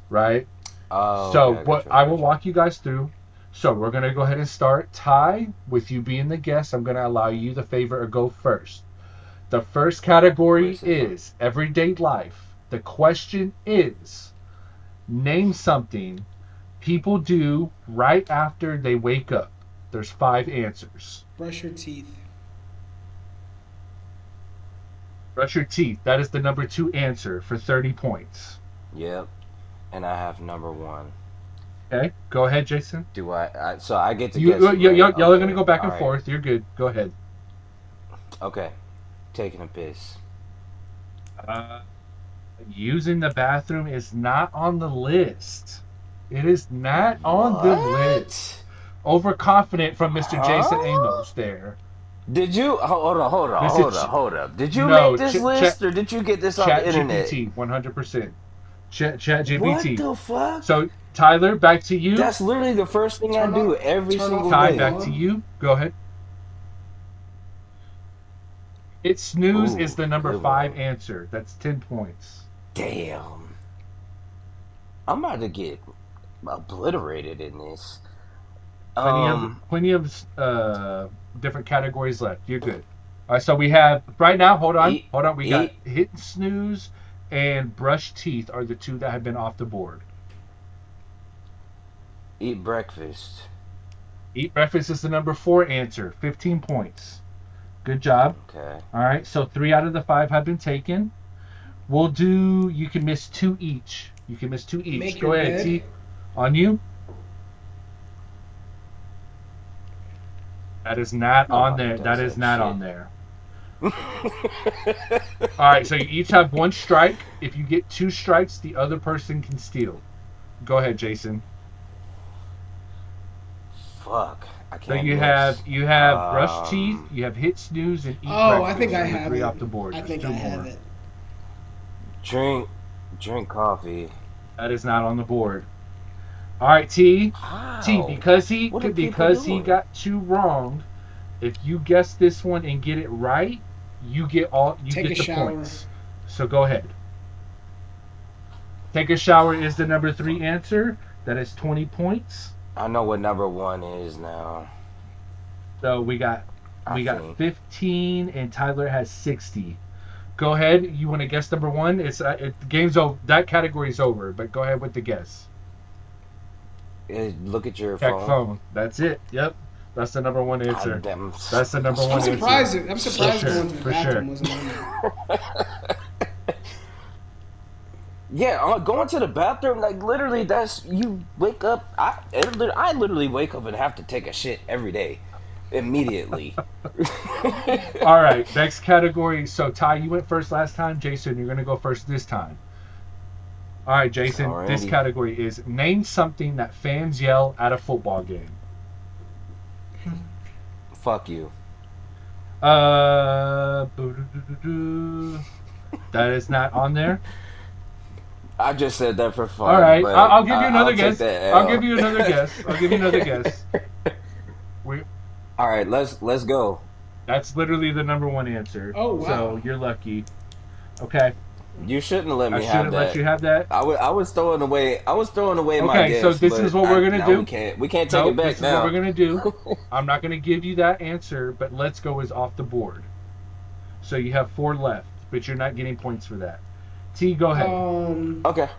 right? Oh, So okay. I got what you. I I will got you. walk you guys through. So we're gonna go ahead and start. Ty, with you being the guest, I'm gonna allow you the favor to go first. The first category Racism. is everyday life. The question is name something people do right after they wake up. There's 5 answers. Brush your teeth. Brush your teeth. That is the number 2 answer for 30 points. Yep. And I have number one. Okay, go ahead, Jason. Do so I get to You, guess it, right? y'all are gonna Okay. go back All and right. forth. You're good. Go ahead. Okay. Taking a piss. Uh, Using the bathroom is not on the list. It is not on the list. What? Overconfident from Mr. Jason Huh? Amos there. Did you hold on, hold on, This hold is up, hold up? Did you make no this chat list or did you get this off the chat internet? GPT 100%. Chat What GPT. the fuck? So Tyler, back to you. That's literally the first thing I Turn do off, every turn off single Ty, my day. back to alarm. you. Go ahead. Hit snooze is Ooh, the number good 5 one. answer. That's 10 points. Damn. I'm about to get obliterated in this. Plenty of Um, plenty of different categories left. You're good. All right, so we have right now. eat, Hold on. We got eat, hit and snooze and brush teeth are the two that have been off the board. eat breakfast. Eat breakfast is the number 4 answer. 15 points. Good job. Okay. All right, so 3 out of the 5 have been taken. We'll do. You can miss 2 each. You can miss 2 each. Make Go your ahead, bed. T. On you. That is not on Nobody there. does That is that not on shit. there. All right, so you each have 1 strike. If you get 2 strikes, the other person can steal. Go ahead, Jason. Fuck. I So can't you miss. you have brush teeth, you have hit snooze, and eat Oh, I think breakfast I are the have 3 it. off the board. I There's think 2 I have more. it. Drink, drink coffee. That is not on the board. All right, T. T. How? Because What are people he doing? got 2 wrong. If you guess this one and get it right, you Take a get the shower. points. So go ahead. Take a shower is the number 3 Fuck. answer. That is 20 points. I know what number one is now. So I we got think 15 and Tyler has 60. Go ahead. You want to guess number 1? The game's over. That category is over, but go ahead with the guess. Look at your Check phone. phone. That's it. Yep. That's the number 1 answer. I'm That's the number I'm 1 answer. surprised. I'm For surprised sure. going to the For sure. bathroom wasn't on there. Yeah, going to the bathroom, like literally, that's you wake up. I literally wake up and have to take a shit every day, immediately. All right. Next category. So Ty, you went first last time. Jason, you're gonna go first this time. All right, Jason. This Alrighty, category is name something that fans yell at a football game. fuck you. Uh, that is not on there. I just said that for All fun, right, but I'll give you I'll another take guess. that I'll give L. you another guess. I'll give you another guess. We, All right, let's go. that's literally the number 1 answer. Oh So wow. you're lucky. Okay, You shouldn't have let I me have shouldn't let that. you have that. I was throwing away. I was throwing away my Okay, so guess, this is but what we're gonna now do. we can't take it No, back this is what we're now. gonna do. I'm not gonna give you that answer, but let's go is off the board. So you have 4 left, but you're not getting points for that. T, go ahead. Okay.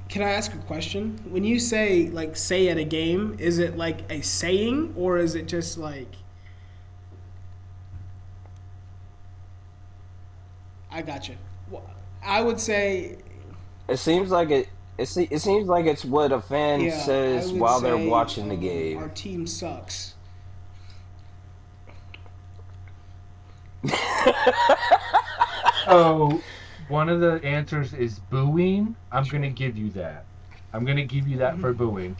Can I ask a question? When you say like say at a game, is it like a saying or is it just like I got you. Well, I would say It seems like it seems like it's what a fan yeah. I says would while they're say watching the our game. team sucks. So one of the answers is booing. I'm gonna give you that. I'm gonna give you that for booing.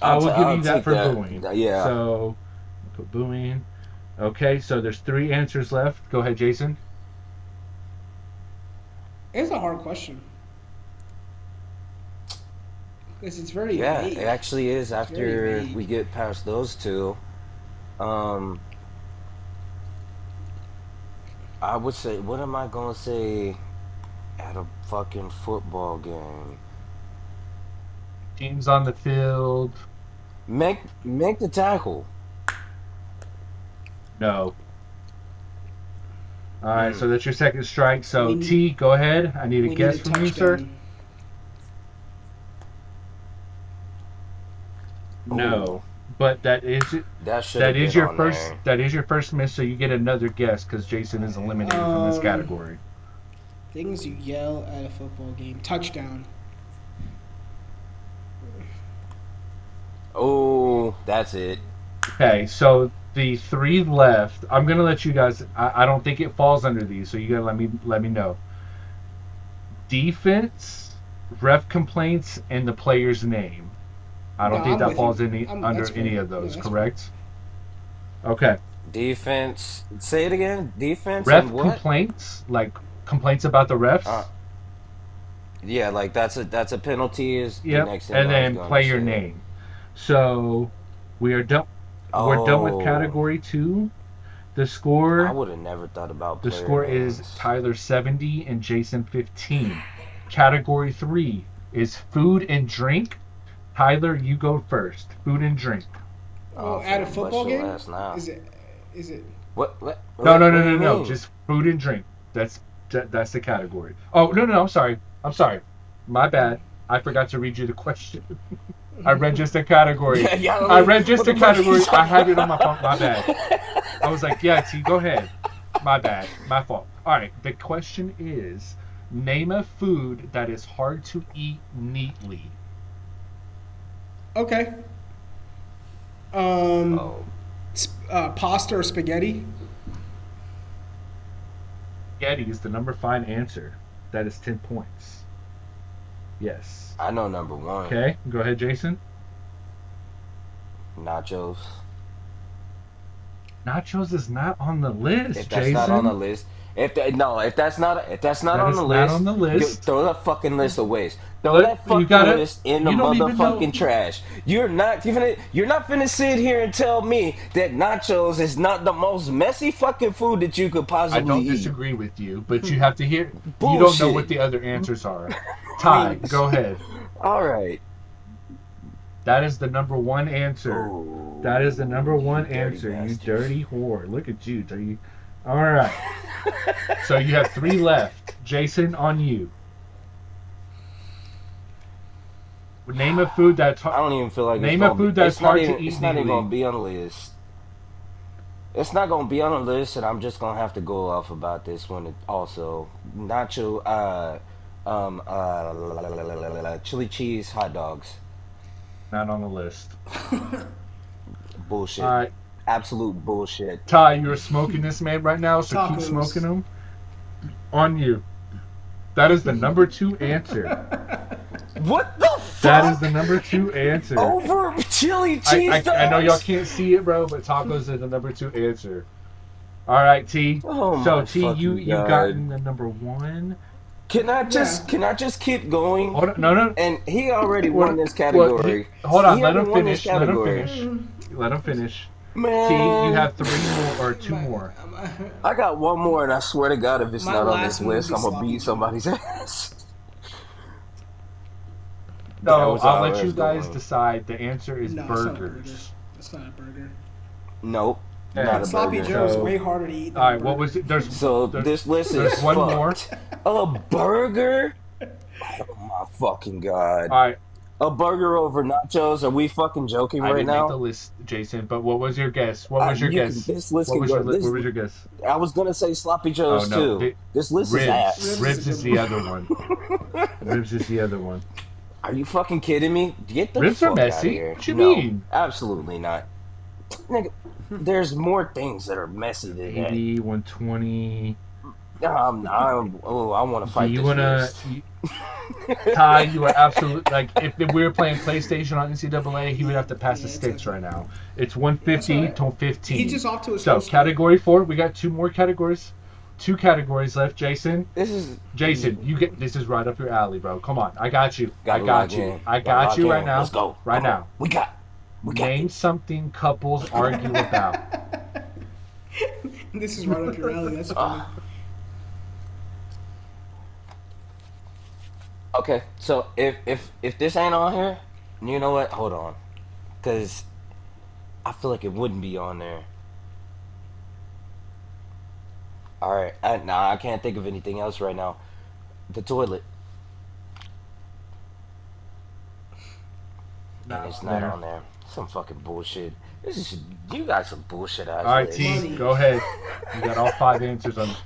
I will give I'll you that take for that. booing. Yeah. So put booing. Okay, so there's 3 answers left. Go ahead, Jason. It's a hard question because it's very Yeah, it vague. actually is It's very after we vague. get past those two. Um I would say what am I gonna say at a fucking football game? Teams on the field. Make the tackle. No. All right, so Mm. that's your second strike. So We T, go ahead. I need a we need guess a from you, sir. touchdown. Ooh, No, but that should have been on there. that is your first miss. So you get another guess because Jason is eliminated from this Um, category. Things you yell at a football game. Touchdown. Oh, that's it. Okay, so the 3 left. I'm gonna let you guys. I don't think it falls under these, so you gotta let me know. Defense, ref complaints, and the player's name. I No, don't think I'm that with you. falls under That's any fair. of No, those. that's fair. Correct? Okay. Defense. Say it again. Defense and Ref what? complaints, like complaints about the Uh, refs, Yeah, like that's a penalty is the Yep, next thing and I was then gonna play your say. name. So we are done. We're done with Oh, category two. The I score would have never thought about the player score is names. Tyler 70 and Jason 15. Category three is food and drink. Tyler, you go first. Food and drink. I'm Well, at a finna bust football your game, ass now. is it? Is it? No, no, What no, do no, you no. mean? Just food and drink. That's the category. Oh, no, no, no. I'm sorry. I'm sorry. My bad. I forgot to read you the question. I read just a category. Yeah, yeah. I read What just a the fuck are you category. I talking had it on my phone. My bad. about? I was like, yeah, T, go ahead. My bad. My fault. All right. The question is, name a food that is hard to eat neatly. Okay. Um, Oh, Pasta or spaghetti? Spaghetti is the number five answer. That is 10 points. Yes. I know number one. Okay. Go ahead, Jason. Nachos. Nachos is not on the list, If that's not on the Jason. list, if that's not That on is the not on list, the list. throw that fucking list away. Throw Look, that you fucking gotta. list in the You don't even know. motherfucking trash. You're not finna sit here and tell me that nachos is not the most messy fucking food that you could I possibly don't eat. disagree with you, but you have to hear. You don't know what Bullshit. the other answers are. Ty, Wings. go ahead. All right. That is the number one answer. That is the Oh, number you one dirty answer. You bastard. dirty whore. Look at you. Dirty. All right. So you have three left. Jason, on you. Name a food that's I don't even feel like it's name a gonna be. food that's hard to eat It's not even gonna neatly. be on the list. It's not gonna be on the list, and I'm just gonna have to go off about this one. Also, nacho, chili cheese hot dogs. Not on the list. All Bullshit. right. Absolute bullshit. Ty, you're smoking this man right now, so keep smoking Tacos. him. On you. That is the number two answer. What the That is the fuck? number two answer. Over chili I, cheese I I know y'all dogs? can't see it, bro, but tacos are the number two answer. All right, T. Oh So my T, fucking you've god! gotten the number one. Yeah. Can I just keep going? Hold on, no, no. And he already won What? this What? category. Hold on. He Let already him won this finish. Let him category. finish. Let him finish. T, you Man, have three more or two My, more. I got one more, and I swear to God, if it's my not on last this one would list, be I'm gonna sloppy beat Joe. somebody's ass. That So was I'll all I let you was guys going. decide. The answer is No, it's not a burger. burgers. It's not a burger. Nope, not Okay. a Sloppy burger. Joe is way So harder to eat all than a right. What was burger. it? There's So there, this list there's is one more. fucked. A burger? Oh my fucking god! All right. A burger over nachos? Are we fucking joking I right didn't make the now? list, Jason. But what was your guess? What was your You can. guess? This list What can was your go. what This. was your guess? I was gonna say sloppy Oh joes no, too. This list is ribs. Ribs is ass. a Ribs good is the one. other one. Ribs is the other one. Are you fucking kidding me? Get the Ribs are fuck out of messy. here. What you No, mean? absolutely not. Nigga, there's more things that are messy than that. 80, 120. Oh, I want to Do fight you this wanna list. Ty? You are absolute like if we were playing PlayStation on NCAA, he would have to pass the Yeah, it's sticks okay. right now. It's Yeah, it's all 150 right. to He's 15. just off to a slow So start. category four, we got two more categories. Two categories left, Jason. This is Jason, you get this is right up your alley, bro. Come on, I got you. I gotta lock got you. in. I Gotta got lock you right in. Let's now. go. Right Come on. now. We got Name this. something couples argue about. This is right up your alley. That's funny. Okay, so if this ain't on here, you know what? Hold on, cause I feel like it wouldn't be on there. All right, nah, I can't think of anything else right now. The toilet, and Not it's on not there. on there. Some fucking bullshit. This is You got some bullshit All ass right, list. T, Money. go ahead. You got all five answers on.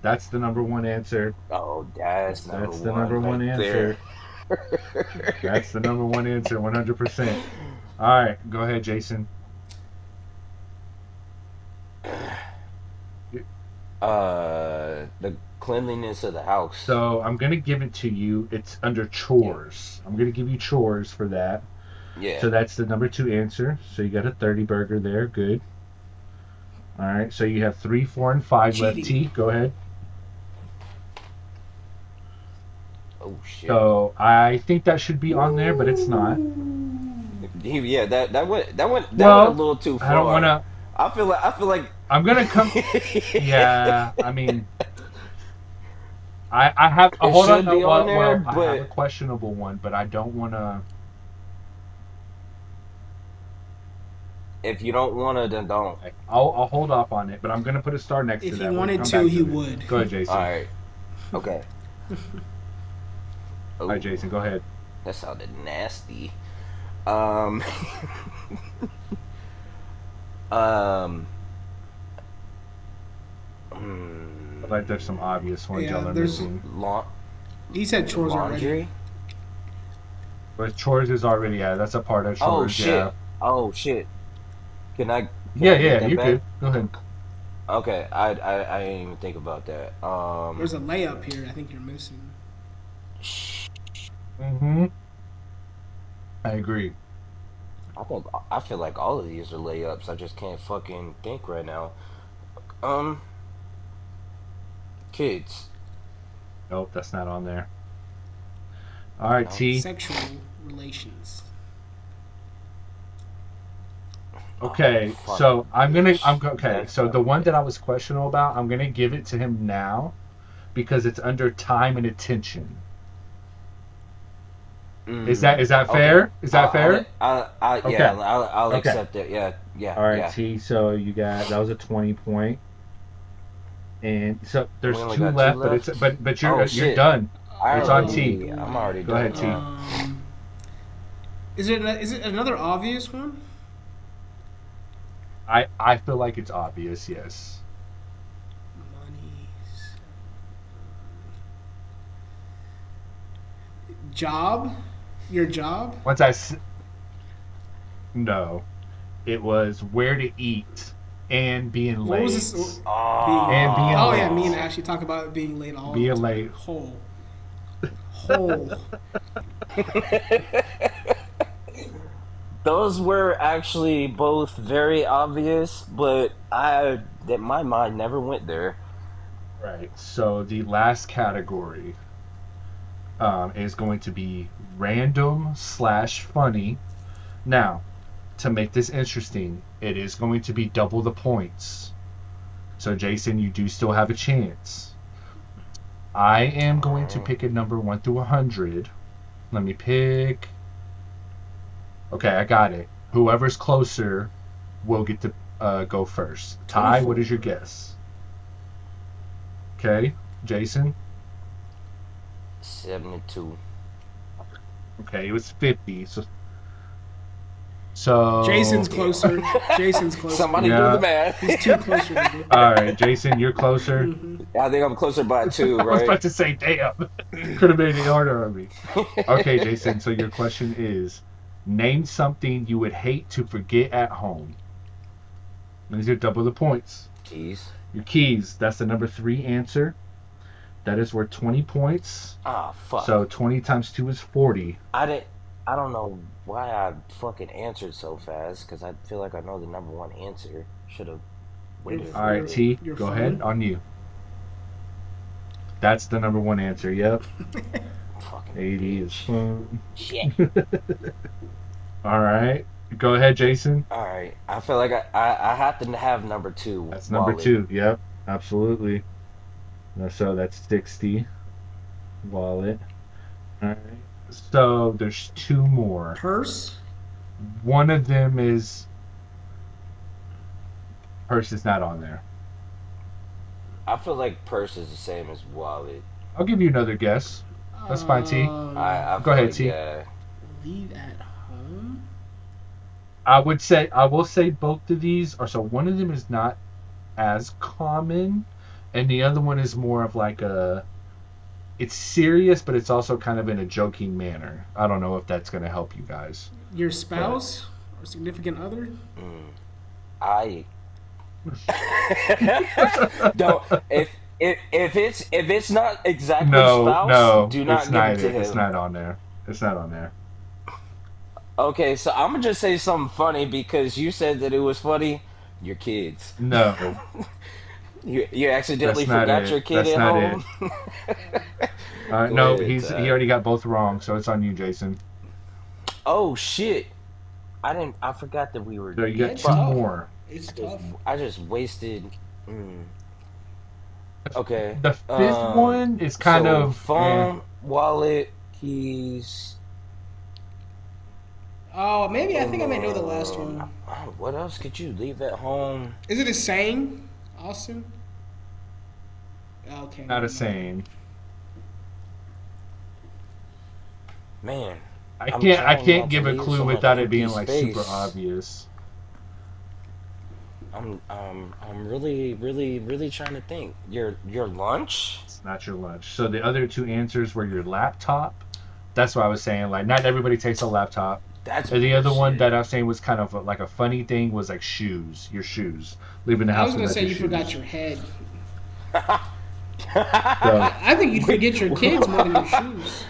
That's the number one answer. Oh, that's number That's the number one one right there. answer. That's the number one answer, 100%. All right, go ahead, Jason. The cleanliness of the house. So I'm gonna give it to you. It's under Yeah. chores. I'm gonna give you chores for that. Yeah. So that's the number two answer. So you got a 30 burger there. Good. All right. So you have three, four, and five left. Cheating. T, go ahead. Oh shit. So I think that should be on there, but it's not. Yeah, that went a Well, little too I don't want far. to. I feel like I'm gonna come. Yeah, I mean, I have. it Hold on. should No, be on there, I have a but questionable one, but I don't want to. if you don't want to, then don't. I'll hold off on it, but I'm gonna put a star next to If he that. We'll wanted come to, back he to it. would. Go ahead, All Jason. right. Okay. All right, Oh, Jason. Go ahead. that sounded nasty. Um, um, I like there's some obvious ones Yeah, y'all are there's. missing. la- He said chores already. laundry. But chores is already that's a part of Oh chores. shit. Yeah. Oh shit. Can I can Yeah, I get yeah. that You back? could go ahead. Okay, I didn't even think about that. There's a layup here. I think you're missing. Mm-hmm. I agree. I feel like all of these are layups. I just can't fucking think right now. Um, kids. Nope, that's not on there. All right, No. T. Sexual relations. Oh Okay, fuck, so I'm bitch. okay. That's So the one that I was questionable about, I'm gonna give it to him now because it's under time and attention. Is that okay. fair? Is that fair? Yeah, Okay. I'll Okay. accept it. Yeah, yeah, All right, yeah. T. So you got that was a 20 point, and so And we there's only two got two left, but it's left. but Oh you're shit! done. I It's on Oh T. already, I'm boy. already Go ahead, done. T. Yeah. Is it another obvious one? I feel like it's obvious. Yes. Money's job. Your job. Once no, it was where to eat and being What was late this? Being. and being Oh yeah, late, me and Ashley talk about being late all the being time. late. Whole. Those were actually both very obvious, but I that my mind never went there. Right. So the last category is going to be random slash funny. Now, to make this interesting, it is going to be double the points. So, Jason, you do still have a chance. I am going to Alright. pick a number 1 through 100. Let me pick. Okay, I got it. Whoever's closer will get to go first. Ty, what 24. is your guess? Okay, Jason. 72. Okay, it was 50. So Jason's Damn. closer. Jason's closer. Somebody do yeah. the math. He's too closer to do. All right, Jason, you're closer. I think I'm closer by two, I was right? about to say, damn, could have made it harder on me. Okay, Jason. So your question is, name something you would hate to forget at home. These are double the points. Jeez. Your keys. That's the number 3 answer. That is worth 20 points. Ah, fuck. So 20 times 2 is 40. I didn't. I don't know why I fucking answered so fast because I feel like I know the number one answer. Should have waited. All right, T. Your Go phone? ahead. On you. That's the number 1 answer. Yep. Fucking 80 is bitch. fun. Shit. All right. Go ahead, Jason. All right. I feel like I have to have number two. That's number wallet. 2. Yep. Absolutely. So that's 60. Wallet. All right. So there's 2 more. Purse. One of them is purse is not on there. I feel like purse is the same as wallet. I'll give you another guess. That's fine, T. I Go feel ahead, like, T. yeah. Leave at home. I will say both of these are so one of them is not as common, and the other one is more of like it's serious, but it's also kind of in a joking manner. I don't know if that's gonna help you guys. Your spouse or significant other. I don't. If it's not exactly spouse, No, do not it's give not it to it. It's him. not on there. It's not on there. Okay, so I'm gonna just say something funny because you said that it was funny. Your kids. No, You accidentally that's not forgot your it. kid That's at not it. home. Go No, ahead, he Ty. already got both wrong, so it's on you, Jason. Oh shit! I didn't. I forgot that we were. So you Yeah, got it's two Fuck. tough. more. It's I just. tough. I just wasted. Mm, okay. The fifth one is kind So of phone, wallet, keys. Oh, maybe I think I might know the last one. What else could you leave at home? Is it a saying, Austin? Okay, not never a mind. saying. Man, I I'm can't I trying can't not to give a leave clue so much without it empty being like super space. obvious. I'm really, really, really trying to think. Your lunch? It's not your lunch. So the other two answers were your laptop. That's what I was saying. Like not everybody takes a laptop. That's And the other one bullshit. that I was saying was kind of like a funny thing was like shoes. Your shoes. Leaving the I was house gonna without say your you forgot shoes. your head. So I think you'd Wait, forget your kids more than your shoes.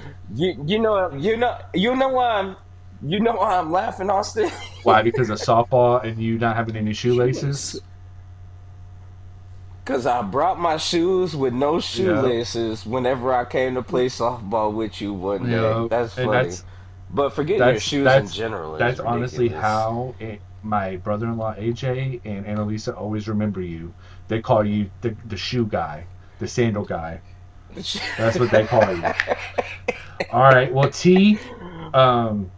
you know why I'm laughing, Austin? why? Because of softball and you not having any shoelaces? Shoelace. Cause I brought my shoes with no Yep. shoelaces whenever I came to play softball with you one day. Yep. That's And funny. But forgetting your that's shoes in that's general is that's honestly ridiculous. how my brother-in-law AJ and Annalisa always remember you. They call you the shoe guy, the sandal guy. That's what they call you. All right. Well, T, um,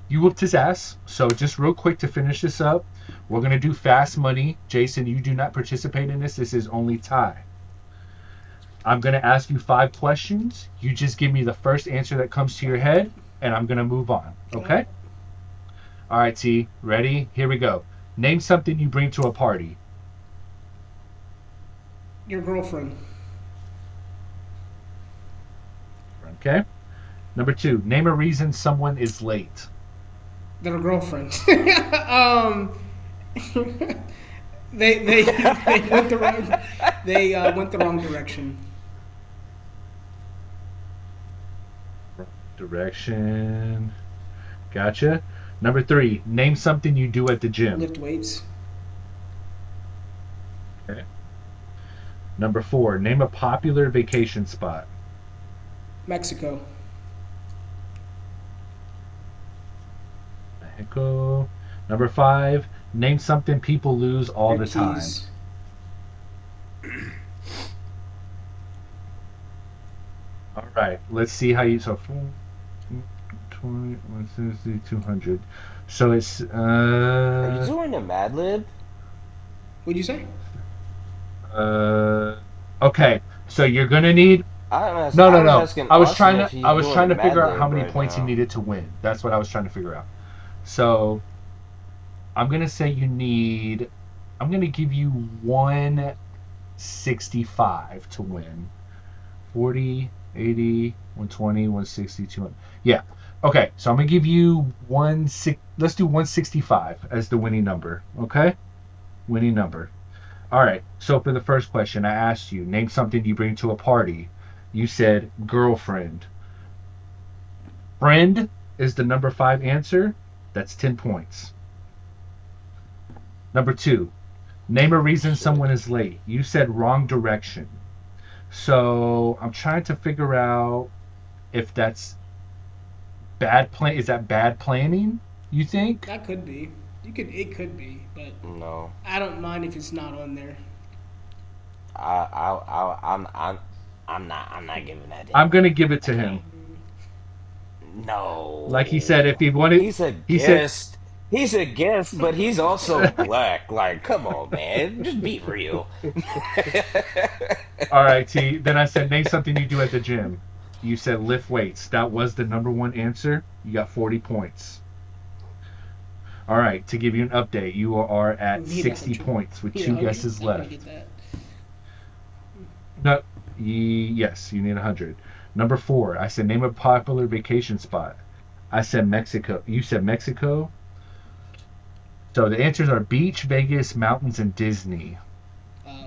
you whooped his ass. So just real quick to finish this up, we're gonna do fast money. Jason, you do not participate in this. This is only tie. I'm gonna ask you 5 questions. You just give me the first answer that comes to your head, and I'm gonna move on. All right. Okay? All right, T. Ready? Here we go. Name something you bring to a party. Your girlfriend. Okay. Number two. Name a reason someone is late. Their girlfriend. um, they went the wrong went the wrong direction. Direction. Gotcha. Number three. Name something you do at the gym. Lift weights. Okay. Number four. Name a popular vacation spot. Mexico. Mexico. Number five. Name something people lose all Their the time. keys. All right. Let's see how you. So 20, 160, 200. So it's Are you doing a Mad Lib? What'd you say? uh okay. So you're gonna need no, I no, was no. asking I was Austin trying if to he's I was doing trying a to figure Mad out how Lib many right points you now. needed to win. That's what I was trying to figure out. So I'm gonna say you need. I'm gonna give you 165 to win. 40, 80, 120, 160, 200. Yeah. Okay. So I'm gonna give you one six. Let's do 165 as the winning number. Okay. Winning number. All right. So for the first question, I asked you name something you bring to a party. You said girlfriend. Friend is the number five answer. That's 10 points. Number two, name a reason Shit. someone is late. You said wrong direction. So I'm trying to figure out if that's bad plan. Is that bad planning? You think? That could be. You could. It could be, but No. I don't mind if it's not on there. I'm not giving that I'm in. gonna give it I to can't. him. Like he said, if No. he wanted, He's a he said, guest. He's a guest, but he's also black. Like, come on, man. Just be real. "All right, T." Then I said, name something you do at the gym. You said lift weights. That was the number one answer. You got 40 points. All right, to give you an update, you are at Need a 60 hundred. points with Need a two hundred. guesses I'm gonna get left. that. No, yes, you need 100. Number four, I said name a popular vacation spot. I said Mexico. You said Mexico. So the answers are beach, Vegas, mountains, and Disney. Uh,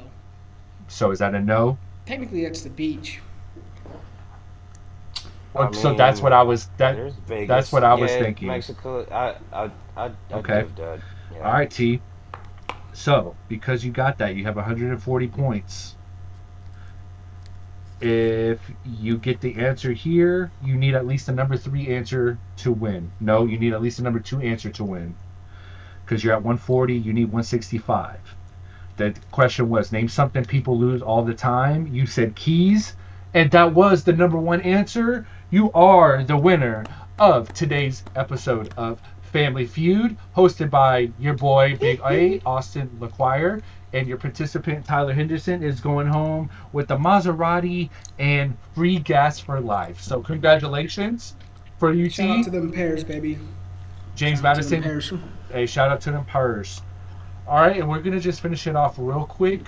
So is that a no? Technically, that's the beach. I So that's what mean, I was there's that's Vegas. what I was Yeah, thinking. Mexico. I'd Okay. give that. All Yeah. right, T. So because you got that, you have 140 points. If you get the answer here, you need at least a number three answer to win. No, you need at least a number two answer to win. Because you're at 140, you need 165. The question was name something people lose all the time. You said keys, and that was the number one answer. You are the winner of today's episode of Family Feud, hosted by your boy Big A, Austin LaQuire, and your participant Tyler Henderson is going home with the Maserati and free gas for life. So congratulations for you, Shout out to T. them pairs, baby. James Shout out to them Madison. pairs. A shout out to them purrs. All right, and we're gonna just finish it off real quick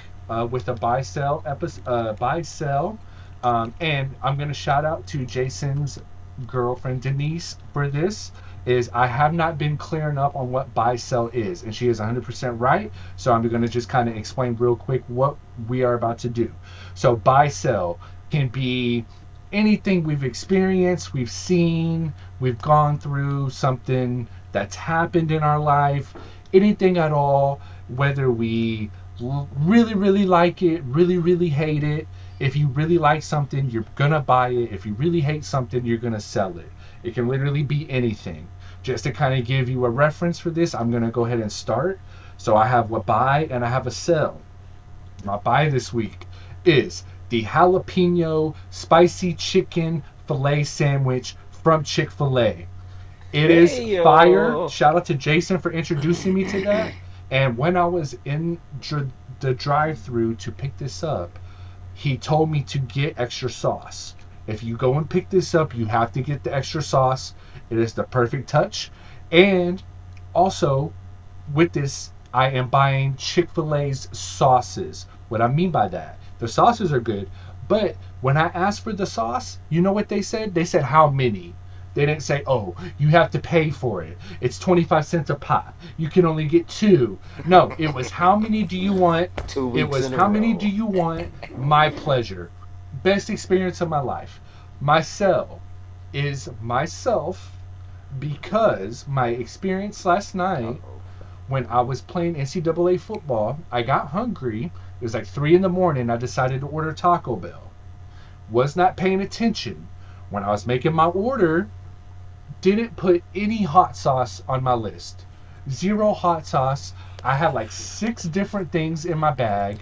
with a buy sell episode, buy sell, and I'm gonna shout out to Jason's girlfriend Denise for this. Is I have not been clear enough on what buy sell is, and she is 100% right. So I'm gonna just kind of explain real quick what we are about to do. So buy sell can be anything we've experienced, we've seen, we've gone through something that's happened in our life, anything at all, whether we really, really like it, really, really hate it. If you really like something, you're gonna buy it. If you really hate something, you're gonna sell it. It can literally be anything. Just to kind of give you a reference for this, I'm gonna go ahead and start. So I have a buy and I have a sell. My buy this week is the jalapeno spicy chicken filet sandwich from Chick-fil-A. It is Hey fire. yo. Shout out to Jason for introducing me to that. And when I was in the drive-through to pick this up, he told me to get extra sauce. If you go and pick this up, you have to get the extra sauce. It is the perfect touch. And also, with this, I am buying Chick-fil-A's sauces. What I mean by that, the sauces are good, but when I asked for the sauce, you know what they said? They said how many. They didn't say, oh, you have to pay for it. It's 25 cents a pop. You can only get two. No, it was how many do you want? Two It weeks was in a how many do row. you want? My pleasure. Best experience of my life. My sell is myself because my experience last night Uh-oh. when I was playing NCAA football, I got hungry. It was like 3 in the morning. I decided to order Taco Bell. Was not paying attention. When I was making my order, didn't put any hot sauce on my list. Zero hot sauce. I had like 6 different things in my bag.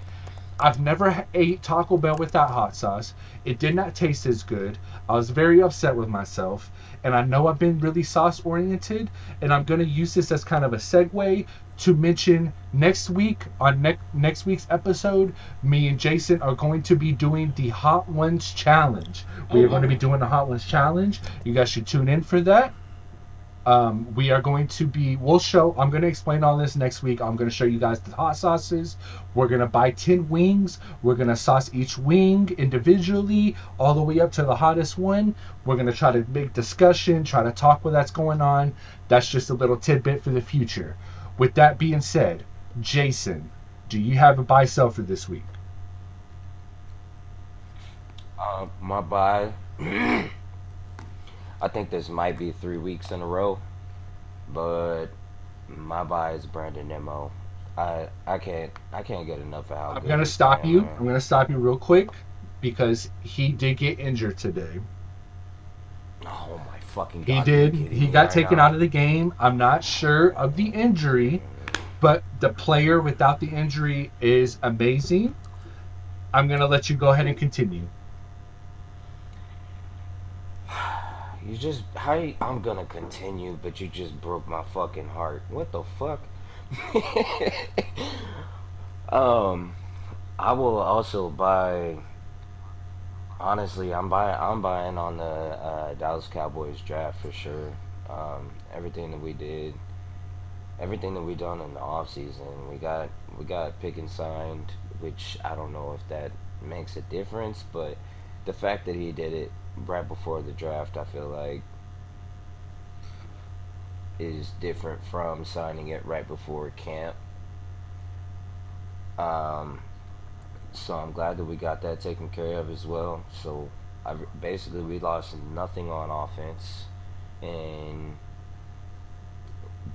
I've never ate Taco Bell without hot sauce. It did not taste as good. I was very upset with myself. And I know I've been really sauce oriented. And I'm going to use this as kind of a segue to mention next week, on next week's episode, me and Jason are going to be doing the Hot Ones Challenge. We are going to be doing the Hot Ones Challenge. You guys should tune in for that. We are going to be, I'm going to explain all this next week. I'm going to show you guys the hot sauces. We're going to buy 10 wings. We're going to sauce each wing individually all the way up to the hottest one. We're going to try to make discussion, try to talk what that's going on. That's just a little tidbit for the future. With that being said, Jason, do you have a buy sell for this week? My buy. I think this might be 3 weeks in a row, but my buy is Brandon Nemo. I can't get enough of how I'm good going to he's stop playing, you. man. I'm going to stop you real quick because he did get injured today. Oh my fucking He god, are you did. kidding He me got right taken now? out of the game. I'm not sure of the injury, but the player without the injury is amazing. I'm going to let you go ahead and continue. You just how you, I'm gonna continue, but you just broke my fucking heart. What the fuck? um, I will also buy. Honestly, I'm buying on the Dallas Cowboys draft for sure. Everything that we did, everything that we done in the off season, we got Pickens signed, which I don't know if that makes a difference, but the fact that he did it right before the draft, I feel like is different from signing it right before camp. Um, so I'm glad that we got that taken care of as well. So basically we lost nothing on offense, and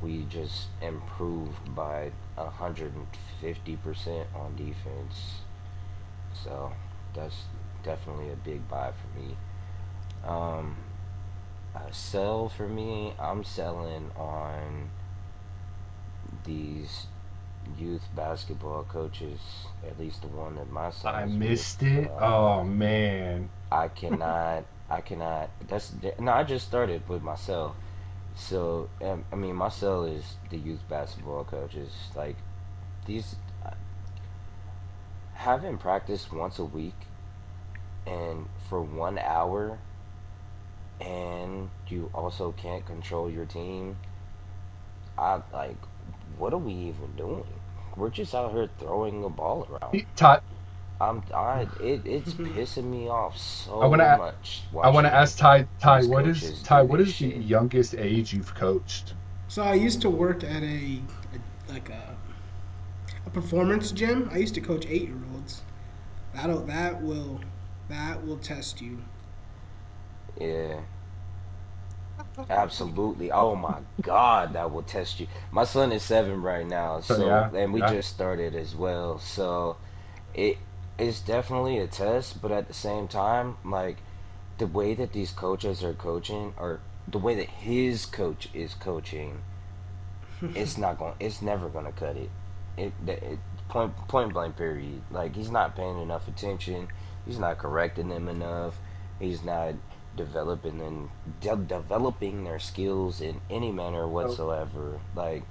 we just improved by 150% on defense. So that's definitely a big buy for me. Um, a sell for me, I'm selling on these youth basketball coaches, at least the one that my son I is with. missed it. Oh man. I cannot. That's no. I just started with myself. So I mean, myself is the youth basketball coaches. Like these, having practice once a week and for 1 hour, and you also can't control your team. I like, what are we even doing? We're just out here throwing the ball around. Ty, It's pissing me off I want so to much I want to watching ask Ty. Ty, these what is coaches Ty? do What this is the shit. youngest age you've coached? So I used to work at like a performance gym. I used to coach 8-year-olds. That will test you. Yeah, absolutely. Oh my God, that will test you. My son is 7 right now, So so yeah, and we yeah. just started as well. So it is definitely a test, but at the same time, like the way that these coaches are coaching, or the way that his coach is coaching, it's never gonna cut it. It point blank period. Like he's not paying enough attention. He's not correcting them enough. He's not developing their skills in any manner So whatsoever. Like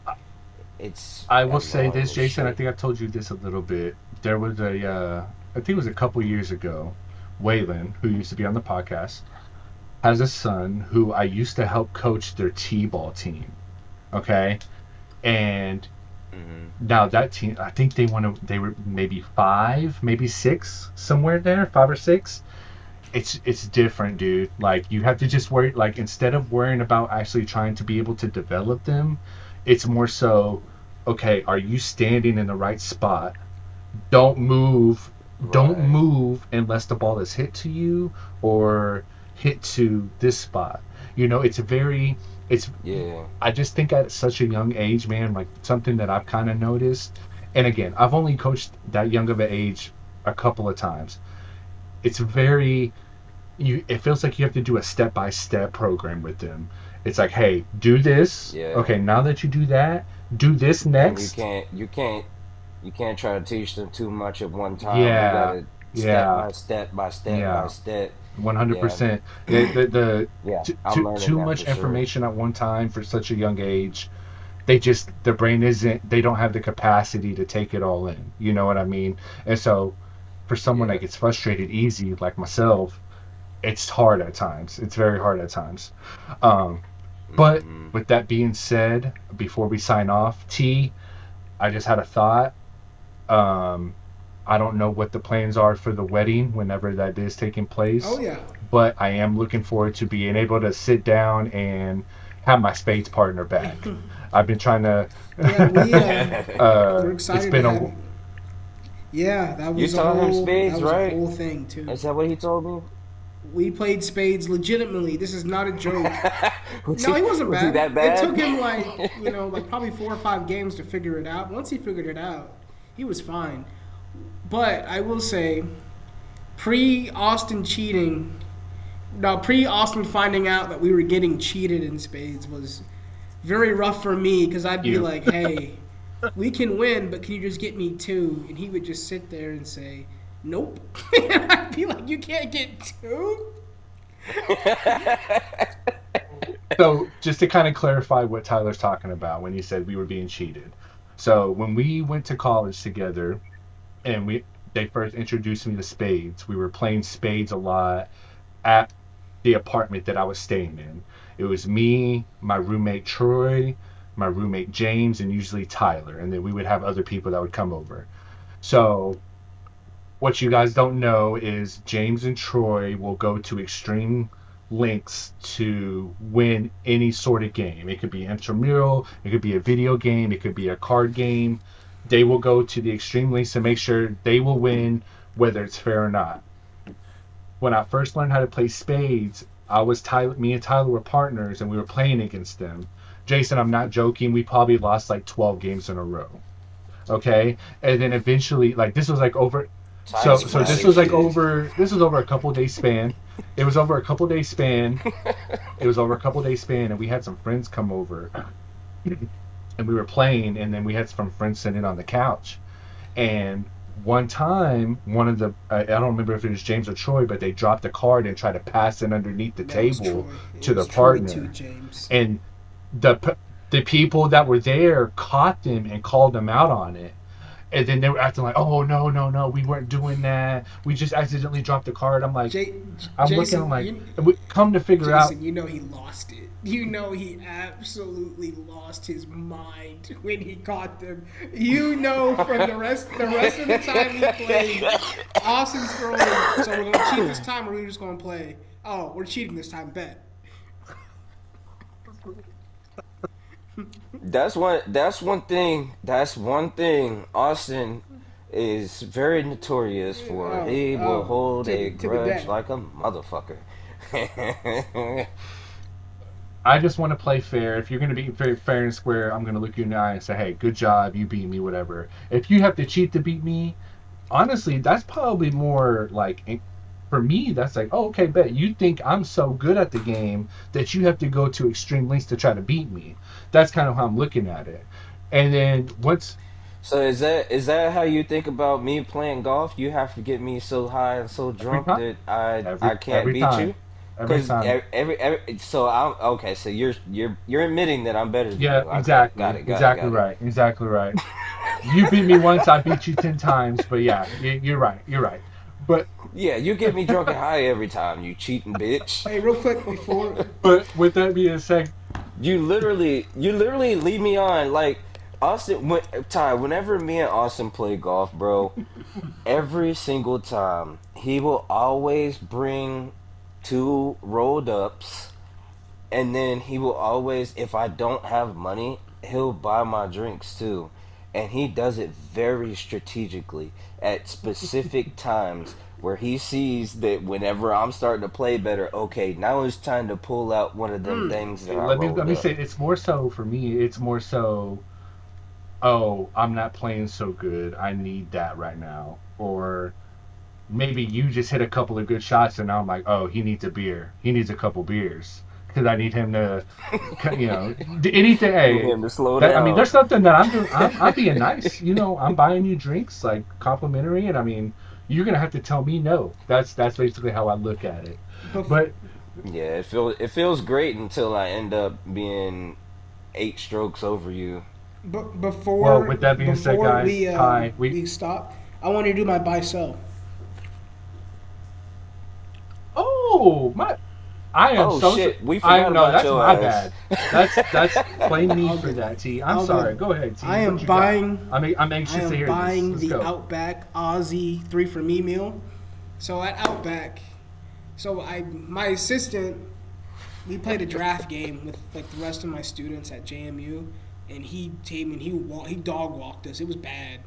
it's I will say annoying this, as Jason. I shit. think I've told you this a little bit. There was I think it was a couple years ago. Waylon, who used to be on the podcast, has a son who I used to help coach their t-ball team. Okay, and Hmm. now that team, I think they were maybe five, maybe six, somewhere there, five or six. It's different, dude. Like you have to just worry. Like instead of worrying about actually trying to be able to develop them, it's more so, okay, are you standing in the right spot? Don't move. Don't Right. move unless the ball is hit to you or hit to this spot. It's very. It's. Yeah. I just think at such a young age, man, like something that I've kind of noticed. And again, I've only coached that young of an age a couple of times. It's very it feels like you have to do a step by step program with them. It's like, hey, do this. Yeah. Okay, now that you do that, do this And you next. can't you can't you can't try to teach them too much at one time. You Yeah, gotta step yeah, by step by step by yeah, step. Yeah. 100%. The Yeah, I'm too learning too that much for sure. information at one time for such a young age. Their brain isn't. They don't have the capacity to take it all in. You know what I mean? And so, for someone that Yeah. gets frustrated easy like myself, it's hard at times. It's very hard at times. Um, But Hmm. with that being said, before we sign off, I just had a thought. Um, I don't know what the plans are for the wedding whenever that is taking Oh place, yeah. but I am looking forward to being able to sit down and have my spades partner back. I've been trying to. Yeah, we're It's excited to been have a. you. Yeah, You taught him that spades, was a right? whole thing too. Is that what he told me? We played spades legitimately. This is not a joke. was No, he he wasn't was he bad. that It bad? took him like probably 4 or 5 games to figure it out. Once he figured it out, he was fine. But I will say, pre Austin cheating, no, pre Austin finding out that we were getting cheated in spades was very rough for me because I'd be You. like, hey, we can win, but can you just get me two? And he would just sit there and say, nope. And I'd be like, you can't get two? So just to kind of clarify what Tyler's talking about when he said we were being cheated. So when we went to college together, and they first introduced me to spades. We were playing spades a lot at the apartment that I was staying in. It was me, my roommate Troy, my roommate James, and usually Tyler, and then we would have other people that would come over. So what you guys don't know is James and Troy will go to extreme lengths to win any sort of game. It could be intramural, it could be a video game, it could be a card game. They will go to the extreme lengths to make sure they will win, whether it's fair or not. When I first learned how to play spades, me and Tyler were partners and we were playing against them. Jason, I'm not joking. We probably lost like 12 games in a row. Okay. And then eventually, like, this was like over. Tight So this body was like shit. over. This was over a couple days span. It was over a couple days span. It was over a couple days span, and we had some friends come over, and we were playing, and then we had some friends sitting on the couch. And one time, one of the I don't remember if it was James or Troy, but they dropped a card and tried to pass it underneath the That was table Troy. It to their was Troy too, partner, James. and the the people that were there caught them and called them out on it. And then they were acting like, "Oh no, no, no, we weren't doing that. We just accidentally dropped the card." I'm like, J- I'm looking, I'm Jason, like, come to figure out. Jason, you know he lost it. You know he absolutely lost his mind when he caught them. You know from the rest of the time he played, Austin's throwing. So we're gonna cheat this time, or we're just gonna play. Oh, we're cheating this time. Bet. That's one thing. That's one thing. Austin is very notorious for. He will hold a To the grudge death. like a motherfucker. I just want to play fair. If you're going to be very fair and square, I'm going to look you in the eye and say, "Hey, good job, you beat me, whatever." If you have to cheat to beat me, honestly, that's probably more like for me. That's like, oh, okay, bet you think I'm so good at the game that you have to go to extreme lengths to try to beat me. That's kind of how I'm looking at it. And then once So is that how you think about me playing golf? You have to get me so high and so every drunk time, that I can't every beat time, you? every Cause time. every so I'm okay. So you're admitting that I'm better than Yeah, you. Okay, got exactly, it, got it, exactly got it. right, exactly right. You beat me once, I beat you 10 times. But yeah, you're right, you're right. But Yeah, you get me drunk and high every time. You cheating bitch. Hey, real quick before but with that being said, You literally lead me on like Austin. Ty, whenever me and Austin play golf, bro, every single time he will always bring two rolled ups, and then he will always, if I don't have money, he'll buy my drinks too. And he does it very strategically at specific times where he sees that whenever I'm starting to play better, okay, now it's time to pull out one of them things that I let rolled me up. say it's more so for me. It's more so, oh, I'm not playing so good. I need that right now. Or maybe you just hit a couple of good shots, and now I'm like, oh, he needs a beer. He needs a couple beers because I need him to, anything. Need Hey, him to slow that I mean, down. there's something that I'm doing. I'm being nice. I'm buying you drinks like complimentary, and I mean, you're gonna have to tell me no. That's basically how I look at it. bef- But Yeah, it feels great until I end up being 8 strokes over you. but well, before with that being said, before guys, we Ty, we we stop, I want to do my buy sell. oh my I am Oh so shit, we I forgot no, about that's your my ass. bad. That's blame me All for good. that, T. I'm All sorry. good. Go ahead, I T. am What you got? buying. I'm I anxious to am hear this. buying Let's the go. Outback Aussie 3 for Me meal. So at Outback, my assistant, we played a draft game with like the rest of my students at JMU, and he came and he dog walked us. It was bad,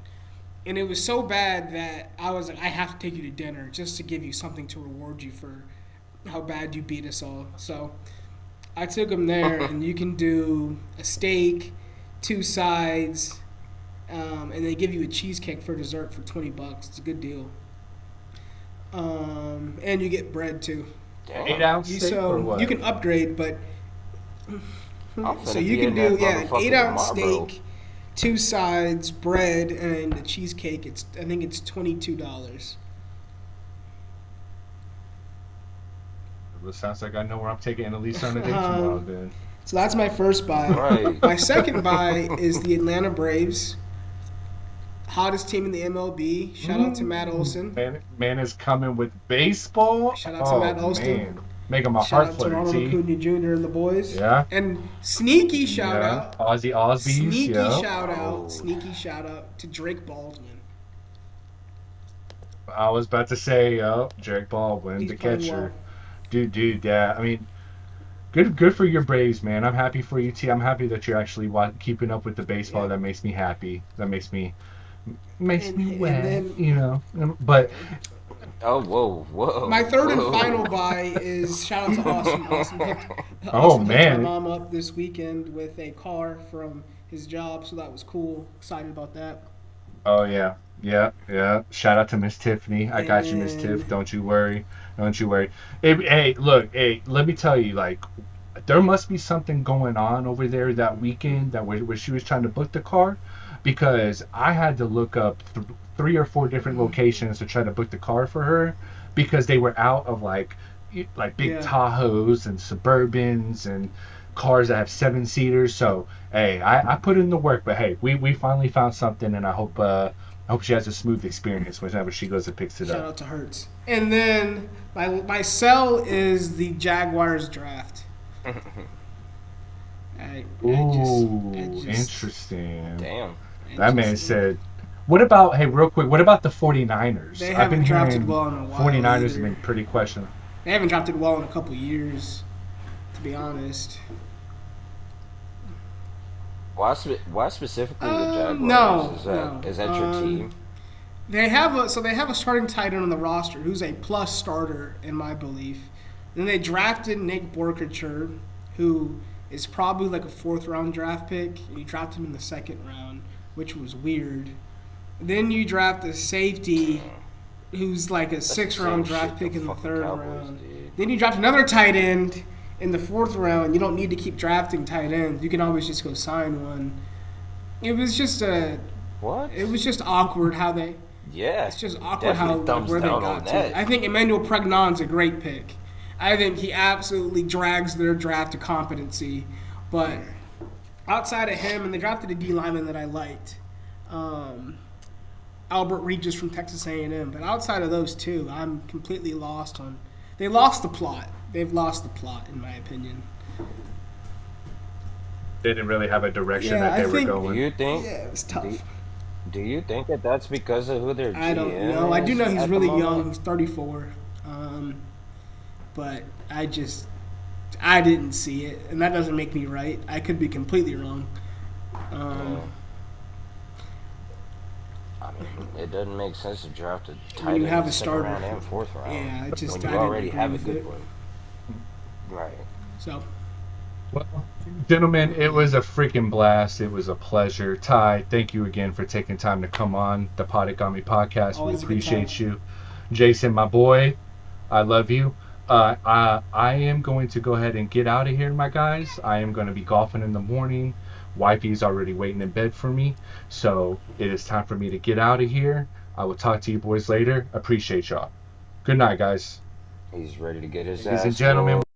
and it was so bad that I was like, I have to take you to dinner just to give you something to reward you for how bad you beat us all. So I took him there, and you can do a steak, two sides, and they give you a cheesecake for dessert for $20. It's a good deal. And you get bread too. Eight Damn, ounce steak or You what? can upgrade, but I'm so finna you be can in that do an motherfucker 8 ounce tomorrow. steak, two sides, bread, and the cheesecake. I think it's $22. It sounds like I know where I'm taking Annalise on a date tomorrow. Um, Then so that's my first buy. Right. My second buy is the Atlanta Braves, hottest team in the MLB. Shout out to Matt Olson. man is coming with baseball. Shout out to Oh Matt Olson. man, making my Shout heart out to flutter. Ronald T. Acuna Jr. and the boys. Yeah, And sneaky shout yeah. out, Aussie Osbies. Yeah. Oh, sneaky shout out to Drake Baldwin. I was about to say, oh, Jake Baldwin, He's the playing well. catcher. Dude, yeah. I mean, good for your Braves, man. I'm happy for you, T. I'm happy that you're actually keeping up with the baseball. Yeah. That makes me happy. That makes me And wet, then But oh, whoa, my whoa, third and final whoa. buy is shout out to Austin. oh Austin hooked my man, mom up this weekend with a car from his job, so that was cool. Excited about that. oh yeah, Yeah, yeah. Shout out to Miss Tiffany. I And got you, Miss then Tiff. Don't you worry. Don't you worry. Hey, look, hey, let me tell you, like, there must be something going on over there that weekend that where she was trying to book the car, because I had to look up three or four different locations to try to book the car for her because they were out of like big yeah, Tahoes and Suburbans and cars that have seven seaters. So hey, I put in the work, but hey, we finally found something, and I hope she has a smooth experience whenever she goes and picks it shout up. out to Hertz. And then my sell is the Jaguars draft. I I just I Ooh, just interesting. Damn. I That man just said, what about, hey, real quick, what about the 49ers? they I've been haven't drafted hearing well in a while 49ers have either. been pretty questionable. They haven't drafted well in a couple years, to be honest. Why specifically the Jaguars? No, no. Is that your team? They have a starting tight end on the roster who's a plus starter in my belief. Then they drafted Nick Borkature, who is probably like a fourth round draft pick. You drafted him in the second round, which was weird. Then you draft a safety who's like a That's the sixth same round draft shit the pick in the fucking third Cowboys round. did. Then you draft another tight end in the fourth round. You don't need to keep drafting tight ends. You can always just go sign one. It was just a What? it was just awkward how they. Yeah, It's just awkward how definitely like thumbs where they down on got to. that. I think Emmanuel Pregnon's a great pick. I think he absolutely drags their draft to competency. But outside of him, and they drafted a D lineman that I liked, um, Albert Regis from Texas A&M. But outside of those two, I'm completely lost on. They lost the plot. They've lost the plot, in my opinion. They didn't really have a direction Yeah, that I they were think. Do going. you think? Yeah, it was Do, tough. do you think that that's because of who their I don't know. I GM do is know he's at the really young. moment? He's 34. But I didn't see it, and that doesn't make me right. I could be completely wrong. Yeah. Um, I mean, it doesn't make sense to draft a when tight you end in have the a second starter, round and fourth round yeah, when I you didn't already agree have a with good it. one. Right. So Well, gentlemen, it was a freaking blast. It was a pleasure. Ty, thank you again for taking time to come on the Podigami podcast. We always a good time. appreciate you. Jason, my boy, I love you. I am going to go ahead and get out of here, my guys. I am going to be golfing in the morning. Wifey's already waiting in bed for me. So it is time for me to get out of here. I will talk to you boys later. Appreciate y'all. Good night, guys. He's ready to get his Ladies and ass gentlemen, whooped.